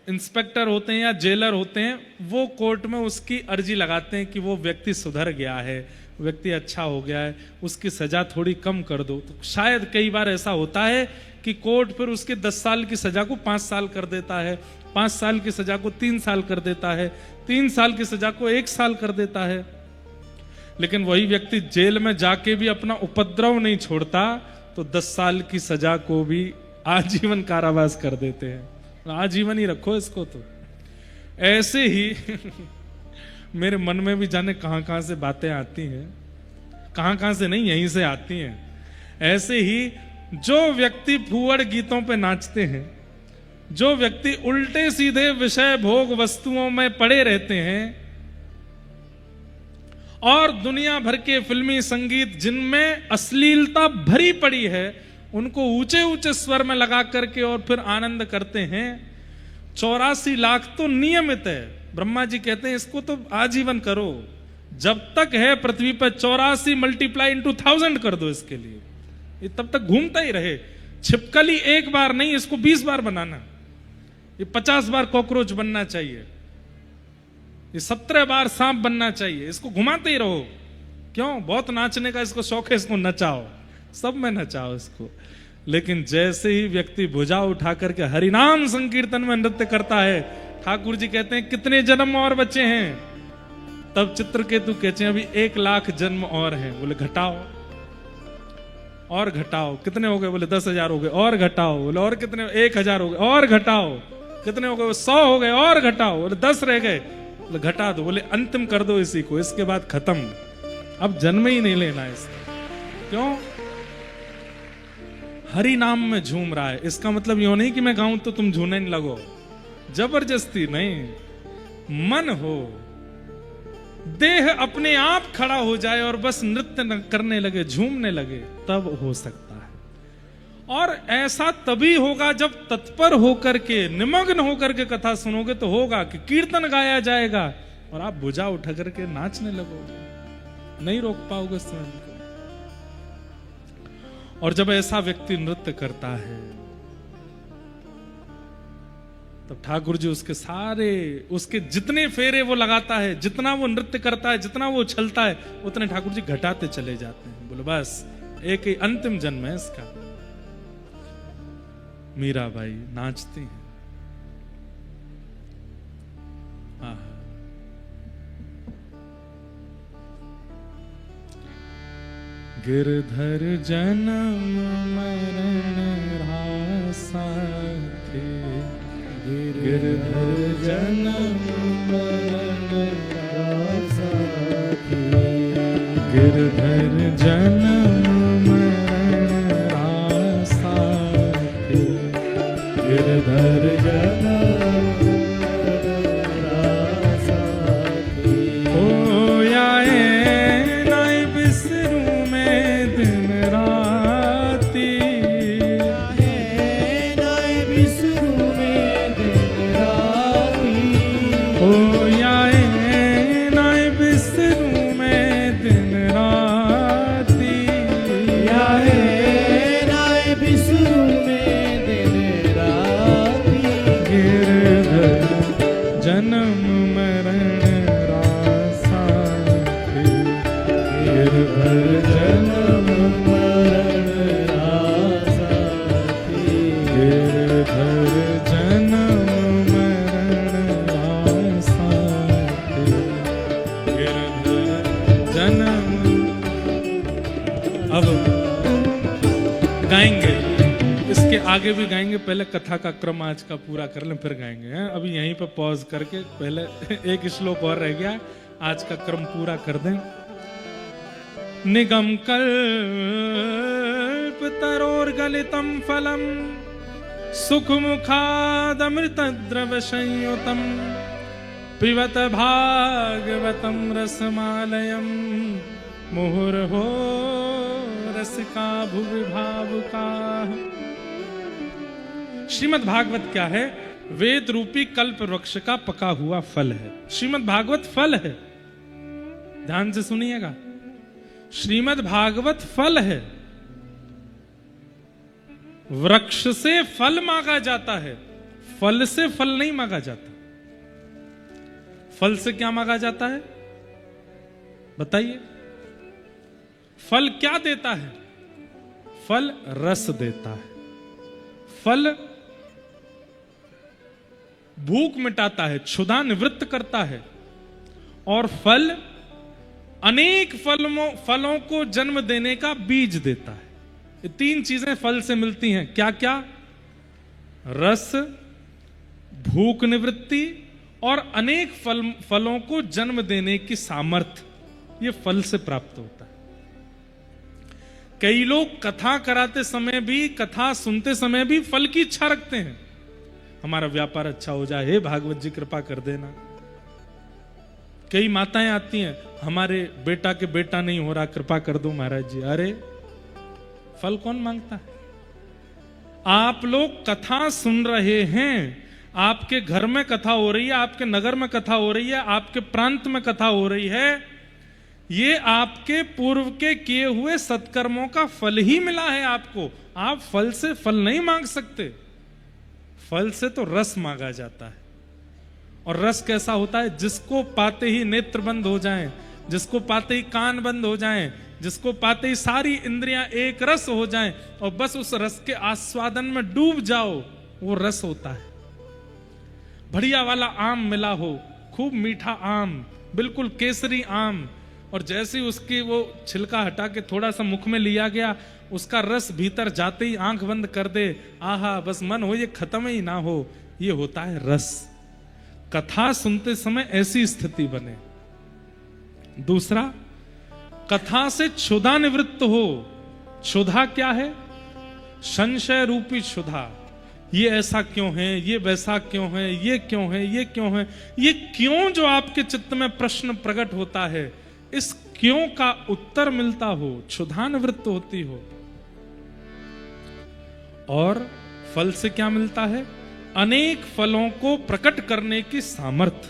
इंस्पेक्टर होते हैं या जेलर होते हैं वो कोर्ट में उसकी अर्जी लगाते हैं कि वो व्यक्ति सुधर गया है, व्यक्ति अच्छा हो गया है, उसकी सजा थोड़ी कम कर दो। तो शायद कई बार ऐसा होता है कि कोर्ट फिर उसके 10 साल की सजा को 5 साल कर देता है, 5 साल की सजा को 3 साल कर देता है, 3 साल की सजा को 1 साल कर देता है। लेकिन वही व्यक्ति जेल में जाके भी अपना उपद्रव नहीं छोड़ता, तो 10 साल की सजा को भी आजीवन कारावास कर देते हैं। आजीवन ही रखो इसको। तो ऐसे ही मेरे मन में भी जाने कहां कहां से बातें आती हैं, कहां कहां से नहीं, यहीं से आती हैं। ऐसे ही जो व्यक्ति फूहड़ गीतों पे नाचते हैं जो व्यक्ति उल्टे सीधे विषय भोग वस्तुओं में पड़े रहते हैं और दुनिया भर के फिल्मी संगीत जिनमें अश्लीलता भरी पड़ी है उनको ऊंचे ऊंचे स्वर में लगा करके और फिर आनंद करते हैं, 84 लाख तो नियमित है। ब्रह्मा जी कहते हैं इसको तो आजीवन करो, जब तक है पृथ्वी पर 84 मल्टीप्लाई इंटू 1000 कर दो इसके लिए, ये तब तक घूमता ही रहे। छिपकली एक बार नहीं, इसको 20 बार बनाना, ये 50 बार कॉकरोच बनना चाहिए, ये 17 बार सांप बनना चाहिए, इसको घुमाते ही रहो। क्यों? बहुत नाचने का इसको शौक है, इसको नचाओ, सब में नचाओ इसको। लेकिन जैसे ही व्यक्ति भुजा उठा करके हरिनाम संकीर्तन में नृत्य करता है, ठाकुर जी कहते हैं कितने जन्म और बचे हैं? तब चित्रकेतु कहते हैं अभी 1 लाख जन्म और हैं। बोले घटाओ और घटाओ, कितने हो गए? बोले 10,000 हो गए, और घटाओ। बोले और कितने? 1,000 हो गए, और घटाओ। कितने हो गए? 100 हो गए, और घटाओ। बोले 10 रह गए, बोले घटा दो। बोले अंतिम कर दो इसी को, इसके बाद खत्म, अब जन्म ही नहीं लेना इसका। क्यों? हरि नाम में झूम रहा है। इसका मतलब यो नहीं कि मैं गाऊं तो तुम झूमने नहीं लगो, जबरदस्ती नहीं। मन हो, देह अपने आप खड़ा हो जाए और बस नृत्य करने लगे, झूमने लगे, तब हो सकता है। और ऐसा तभी होगा जब तत्पर होकर के, निमग्न होकर के कथा सुनोगे तो होगा कि कीर्तन गाया जाएगा और आप भुजा उठा करके नाचने लगोगे, नहीं रोक पाओगे स्वयं को। और जब ऐसा व्यक्ति नृत्य करता है तब ठाकुर जी उसके सारे, उसके जितने फेरे वो लगाता है, जितना वो नृत्य करता है, जितना वो उछलता है, उतने ठाकुर जी घटाते चले जाते हैं। बोलो बस एक ही अंतिम जन्म है इसका। मीराबाई नाचती हैं। गिरधर जन्म मरण रासा थे, गिरधर जन्म मरण रासा थे, गिरधर जन्म मरण रासा थे, गिरधर जन्म रासा थे। ओ आए नाई बिसरू में दिन राती, आए नाय बिसरू में दिन राती, ओ आए नाई बिसरू में दिन राती, आए नाय बिसरू में दिन राती, गिरधर जन्म मरण रासा थे, गिरधर जन्म मरण रासा थे, गिरधर जन्म मरण रासा थे, गिरधर जन्म। अब गाएंगे, इसके आगे भी गाएंगे, पहले कथा का क्रम आज का पूरा कर लें फिर गाएंगे। हैं? अभी यहीं पर पॉज करके पहले एक श्लोक और रह गया, आज का क्रम पूरा कर दें। निगम कल्प तरोर्गलितम फलम, सुख मुखादमृत द्रव संयुतम, पिबत भागवतम रसमालयम, मुहुर्हो रसिका भुवि भावुका। श्रीमद् भागवत क्या है? वेद रूपी कल्प वृक्ष का पका हुआ फल है। श्रीमद् भागवत फल है, ध्यान से सुनिएगा। श्रीमद् भागवत फल है, वृक्ष से फल मांगा जाता है, फल से फल नहीं मांगा जाता। फल से क्या मांगा जाता है बताइए? फल क्या देता है? फल रस देता है, फल भूख मिटाता है, क्षुधा निवृत्त करता है, और फल अनेक फलों को जन्म देने का बीज देता है। ये 3 चीजें फल से मिलती हैं। क्या क्या? रस, भूख निवृत्ति और अनेक फलों को जन्म देने की सामर्थ्य, ये फल से प्राप्त होता है। कई लोग कथा कराते समय भी, कथा सुनते समय भी फल की इच्छा रखते हैं। हमारा व्यापार अच्छा हो जाए, हे भागवत जी कृपा कर देना। कई माताएं आती हैं, हमारे बेटा के बेटा नहीं हो रहा, कृपा कर दो महाराज जी। अरे फल कौन मांगता है? आप लोग कथा सुन रहे हैं, आपके घर में कथा हो रही है, आपके नगर में कथा हो रही है, आपके प्रांत में कथा हो रही है, ये आपके पूर्व के किए हुए सत्कर्मों का फल ही मिला है आपको। आप फल से फल नहीं मांग सकते, फल से तो रस मांगा जाता है। और रस कैसा होता है? जिसको पाते ही नेत्र बंद हो जाएं, जिसको पाते ही कान बंद हो जाएं, जिसको पाते ही सारी इंद्रियां एक रस हो जाएं और बस उस रस के आस्वादन में डूब जाओ, वो रस होता है। बढ़िया वाला आम मिला हो, खूब मीठा आम, बिल्कुल केसरी आम, और जैसे ही उसकी वो छिलका हटा के थोड़ा सा मुख में लिया गया, उसका रस भीतर जाते ही आंख बंद कर दे, आहा बस मन हो ये खत्म ही ना हो, ये होता है रस। कथा सुनते समय ऐसी स्थिति बने। दूसरा, कथा से क्षुधा निवृत्त हो। क्षुधा क्या है? संशय रूपी क्षुधा। ये ऐसा क्यों है, ये वैसा क्यों है, ये क्यों है, ये क्यों है, ये क्यों जो आपके चित्त में प्रश्न प्रकट होता है, इस क्यों का उत्तर मिलता हो, क्षुधा निवृत्त होती हो। और फल से क्या मिलता है? अनेक फलों को प्रकट करने की सामर्थ्य।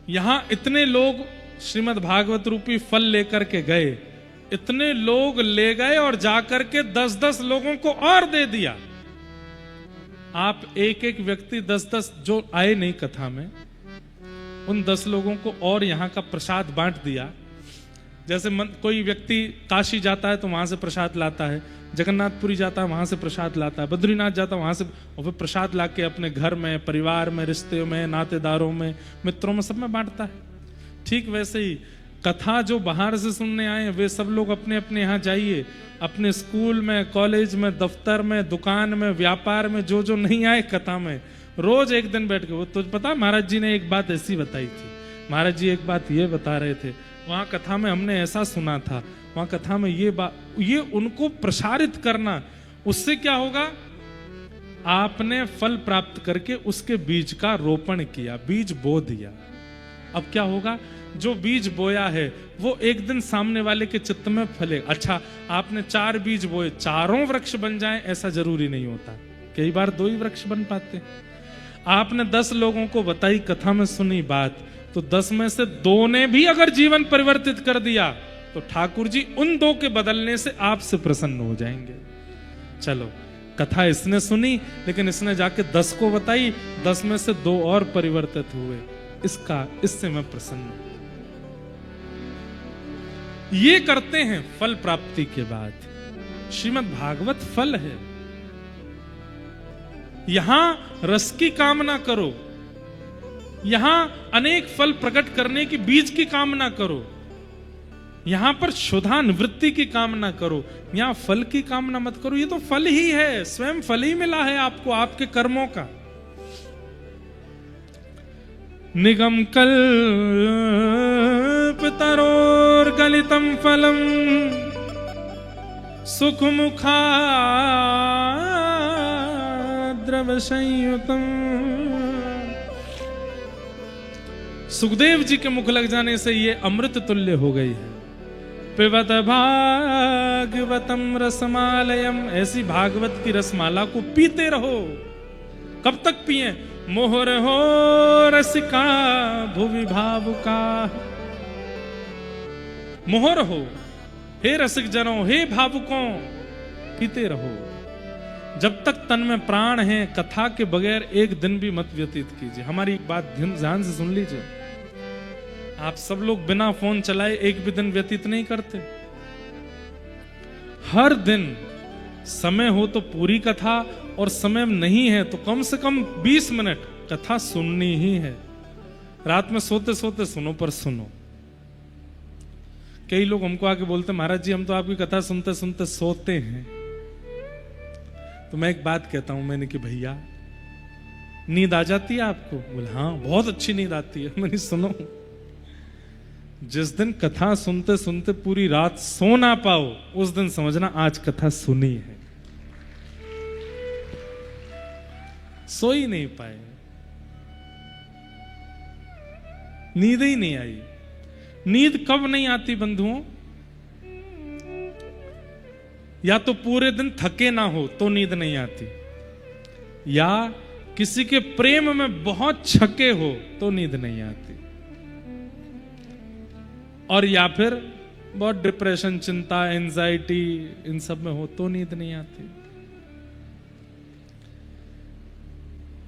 यहां इतने लोग श्रीमद् भागवत रूपी फल लेकर के गए, इतने लोग ले गए और जाकर के 10-10 लोगों को और दे दिया। आप एक एक व्यक्ति 10-10 जो आए नहीं कथा में, उन 10 लोगों को और यहाँ का प्रसाद बांट दिया। जैसे कोई व्यक्ति काशी जाता है तो वहां से प्रसाद लाता है, जगन्नाथपुरी जाता है वहां से प्रसाद लाता है, बद्रीनाथ जाता है वहां से, और फिर प्रसाद लाके अपने घर में, परिवार में, रिश्ते में, नातेदारों में, मित्रों में, सब में बांटता है। ठीक वैसे ही कथा जो बाहर से सुनने आए वे सब लोग अपने अपने यहाँ जाइए, अपने स्कूल में, कॉलेज में, दफ्तर में, दुकान में, व्यापार में, जो जो नहीं आए कथा में, रोज एक दिन बैठ के, वो तुझे पता महाराज जी ने एक बात ऐसी बताई थी, महाराज जी एक बात ये बता रहे थे, वहां कथा में हमने ऐसा सुना था, वहां कथा में ये बात, ये उनको प्रसारित करना। उससे क्या होगा? आपने फल प्राप्त करके उसके बीज का रोपण किया, बीज बो दिया। अब क्या होगा? जो बीज बोया है वो एक दिन सामने वाले के चित्त में फले। अच्छा, आपने 4 बीज बोए, चारों वृक्ष बन जाएं ऐसा जरूरी नहीं होता, कई बार 2 ही वृक्ष बन पाते। आपने 10 लोगों को बताई, कथा में सुनी बात, तो 10 में से 2 ने भी अगर जीवन परिवर्तित कर दिया तो ठाकुर जी उन 2 के बदलने से आपसे प्रसन्न हो जाएंगे। चलो, कथा इसने सुनी, लेकिन इसने जाके 10 को बताई, 10 में से 2 और परिवर्तित हुए, इससे मैं प्रसन्न हूं। ये करते हैं फल प्राप्ति के बाद। श्रीमद् भागवत फल है। यहां रस की कामना करो, यहां अनेक फल प्रकट करने की बीज की कामना करो, यहां पर क्षुधा निवृत्ति की कामना करो, यहां फल की कामना मत करो। ये तो फल ही है, स्वयं फल ही मिला है आपको आपके कर्मों का। निगम कल्पतरोर्गलितं फलम सुखमुखाद्रव संयुतम्। सुखदेव जी के मुख लग जाने से ये अमृत तुल्य हो गई है। पिबत भागवतम रसमालयम, ऐसी भागवत की रसमाला को पीते रहो। कब तक पिए? मोहर हो रसिका भुवि भावुका। मोहर हो, हे रसिक जनों, हे भावुकों, पीते रहो। जब तक तन में प्राण है, कथा के बगैर एक दिन भी मत व्यतीत कीजिए। हमारी एक बात ध्यान से सुन लीजिए, आप सब लोग बिना फोन चलाए एक भी दिन व्यतीत नहीं करते। हर दिन समय हो तो पूरी कथा, और समय नहीं है तो कम से कम 20 मिनट कथा सुननी ही है। रात में सोते सोते सुनो, पर सुनो। कई लोग हमको आके बोलते, महाराज जी हम तो आपकी कथा सुनते सुनते सोते हैं। तो मैं एक बात कहता हूं मैंने कि भैया नींद आ जाती है आपको? बोले हाँ बहुत अच्छी नींद आती है। मैंने सुनो, जिस दिन कथा सुनते सुनते पूरी रात सो ना पाओ, उस दिन समझना आज कथा सुनी है। सो ही नहीं पाए, नींद ही नहीं आई। नींद कब नहीं आती बंधुओं? या तो पूरे दिन थके ना हो तो नींद नहीं आती, या किसी के प्रेम में बहुत छके हो तो नींद नहीं आती, और या फिर बहुत डिप्रेशन, चिंता, एंजाइटी इन सब में हो तो नींद नहीं आती।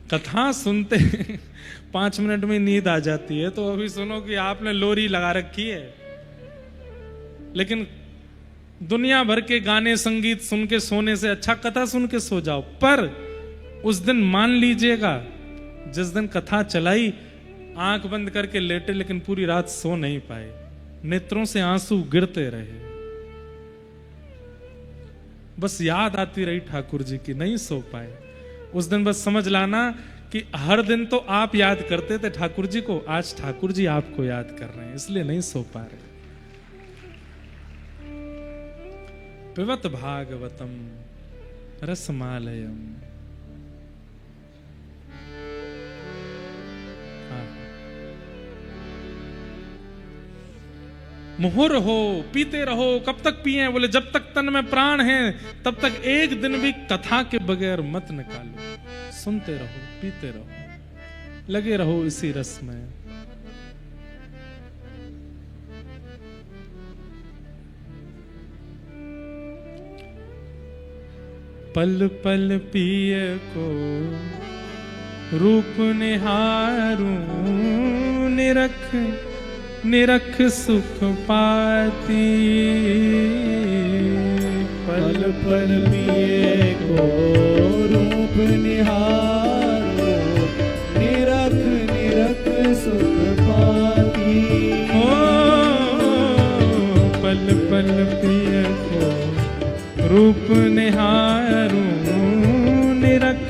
कथा सुनते 5 मिनट में नींद आ जाती है, तो अभी सुनो कि आपने लोरी लगा रखी है, लेकिन दुनिया भर के गाने संगीत सुन के सोने से अच्छा कथा सुन के सो जाओ। पर उस दिन मान लीजिएगा, जिस दिन कथा चलाई, आंख बंद करके लेटे लेकिन पूरी रात सो नहीं पाए, नेत्रों से आंसू गिरते रहे, बस याद आती रही ठाकुर जी की, नहीं सो पाए। उस दिन बस समझ लाना कि हर दिन तो आप याद करते थे ठाकुर जी को, आज ठाकुर जी आपको याद कर रहे हैं, इसलिए नहीं सो पा रहे। पिबत भागवतम रसमालयम। मुहुर हो, पीते रहो। कब तक पिए? बोले जब तक तन में प्राण है तब तक एक दिन भी कथा के बगैर मत निकालो। सुनते रहो, पीते रहो, लगे रहो इसी रस में। पल पल पिए को रूप निहारूं, निरख निरख सुख पाती। पल पल पिए को रूप निहारो, निरख निरख सुख पाती। ओ पल पल पिए को रूप निहारूं, निरख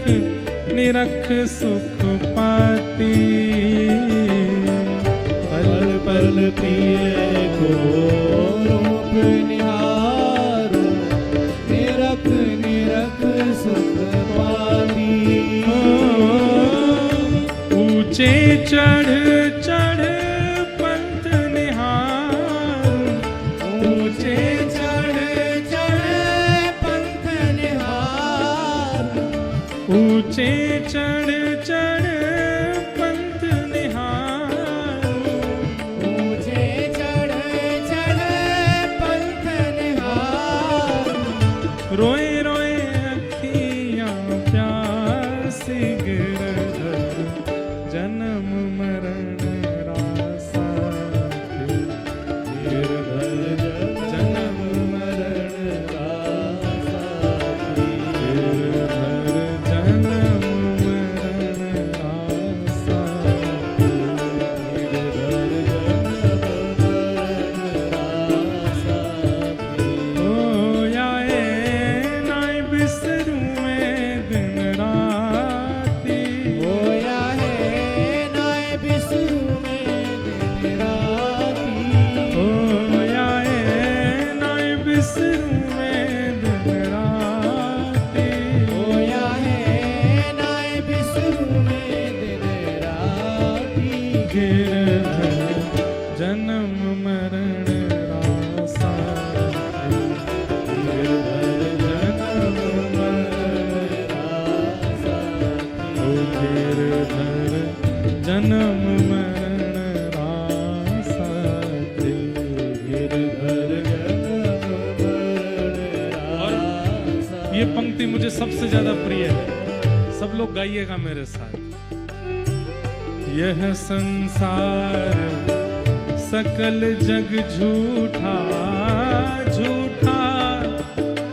निरख सुख पाती। पल पल पिए को रूप निहारो, निरख निरख सुख पाती। ऊंचे चढ़ चढ़ पंथ निहारूं, ऊंचे चढ़ चढ़ पंथ निहारूं, ऊंचे चढ़ चढ़ पंथ निहारूं। ऊंचे चढ़ चढ़ पंथ निहारूं। रोए रोए अखियां प्यासी गिरधर, जन्म मरण रासा के। गिरधर जन्म मरण रासा के। गिरधर जन्म मरण रासा के। गिरधर जन्म मरण रासा के। ओ याए नाय बिसरूं मैं दिन राती। होया है नाय बिसरूं मैं दिन राती। ओ याए नाय बिसरूं मैं दिन राती। होया है नाय बिसरूं मैं दिन राती। गिरधर जन्म मरण रासा के। गिरधर जन्म मरण रासा ओ गिरधर जन्म मरण रासा के। गिरधर और ये पंक्ति मुझे सबसे ज्यादा प्रिय है, सब लोग गाइएगा मेरे साथ। यह संसार सकल जग झूठा, झूठा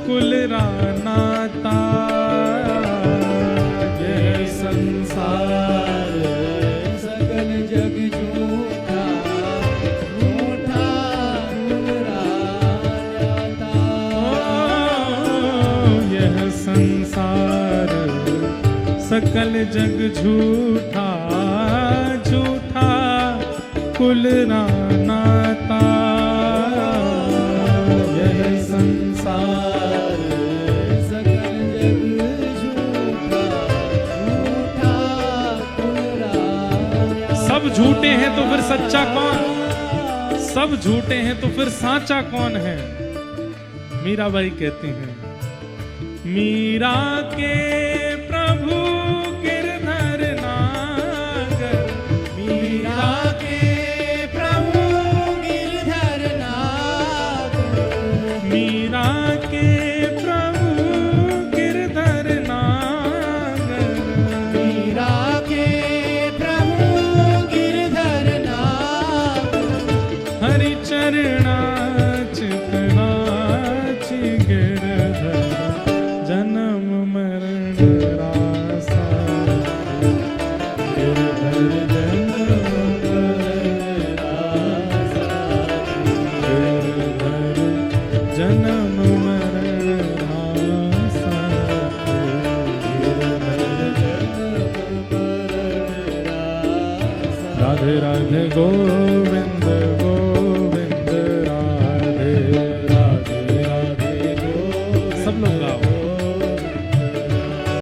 कुल रानाता। यह संसार सकल जग झूठा, झूठा गुमरा जाता। यह संसार सकल जग झूठा, झूठा कुल रानाता। यह संसार सकल जग झूठा, झूठा सब झूठे हैं तो फिर सच्चा कौन, सब झूठे हैं तो फिर साचा कौन है। मीराबाई कहती हैं, मीरा के प्रभु गिरधर नागर, मीरा के प्रभु गिरधर नागर, मीरा के प्रभु गिरधर नागर, मीरा के प्रभु गिरधर नागर, हरि चरणा चितनाच गिरधर, जन्म मरण रासा, गिरधर जन्म मरण रासा, गिरधर जन्म मरण रासा, गिरधर जन्म मरण रासा। राधे राधे गोविंद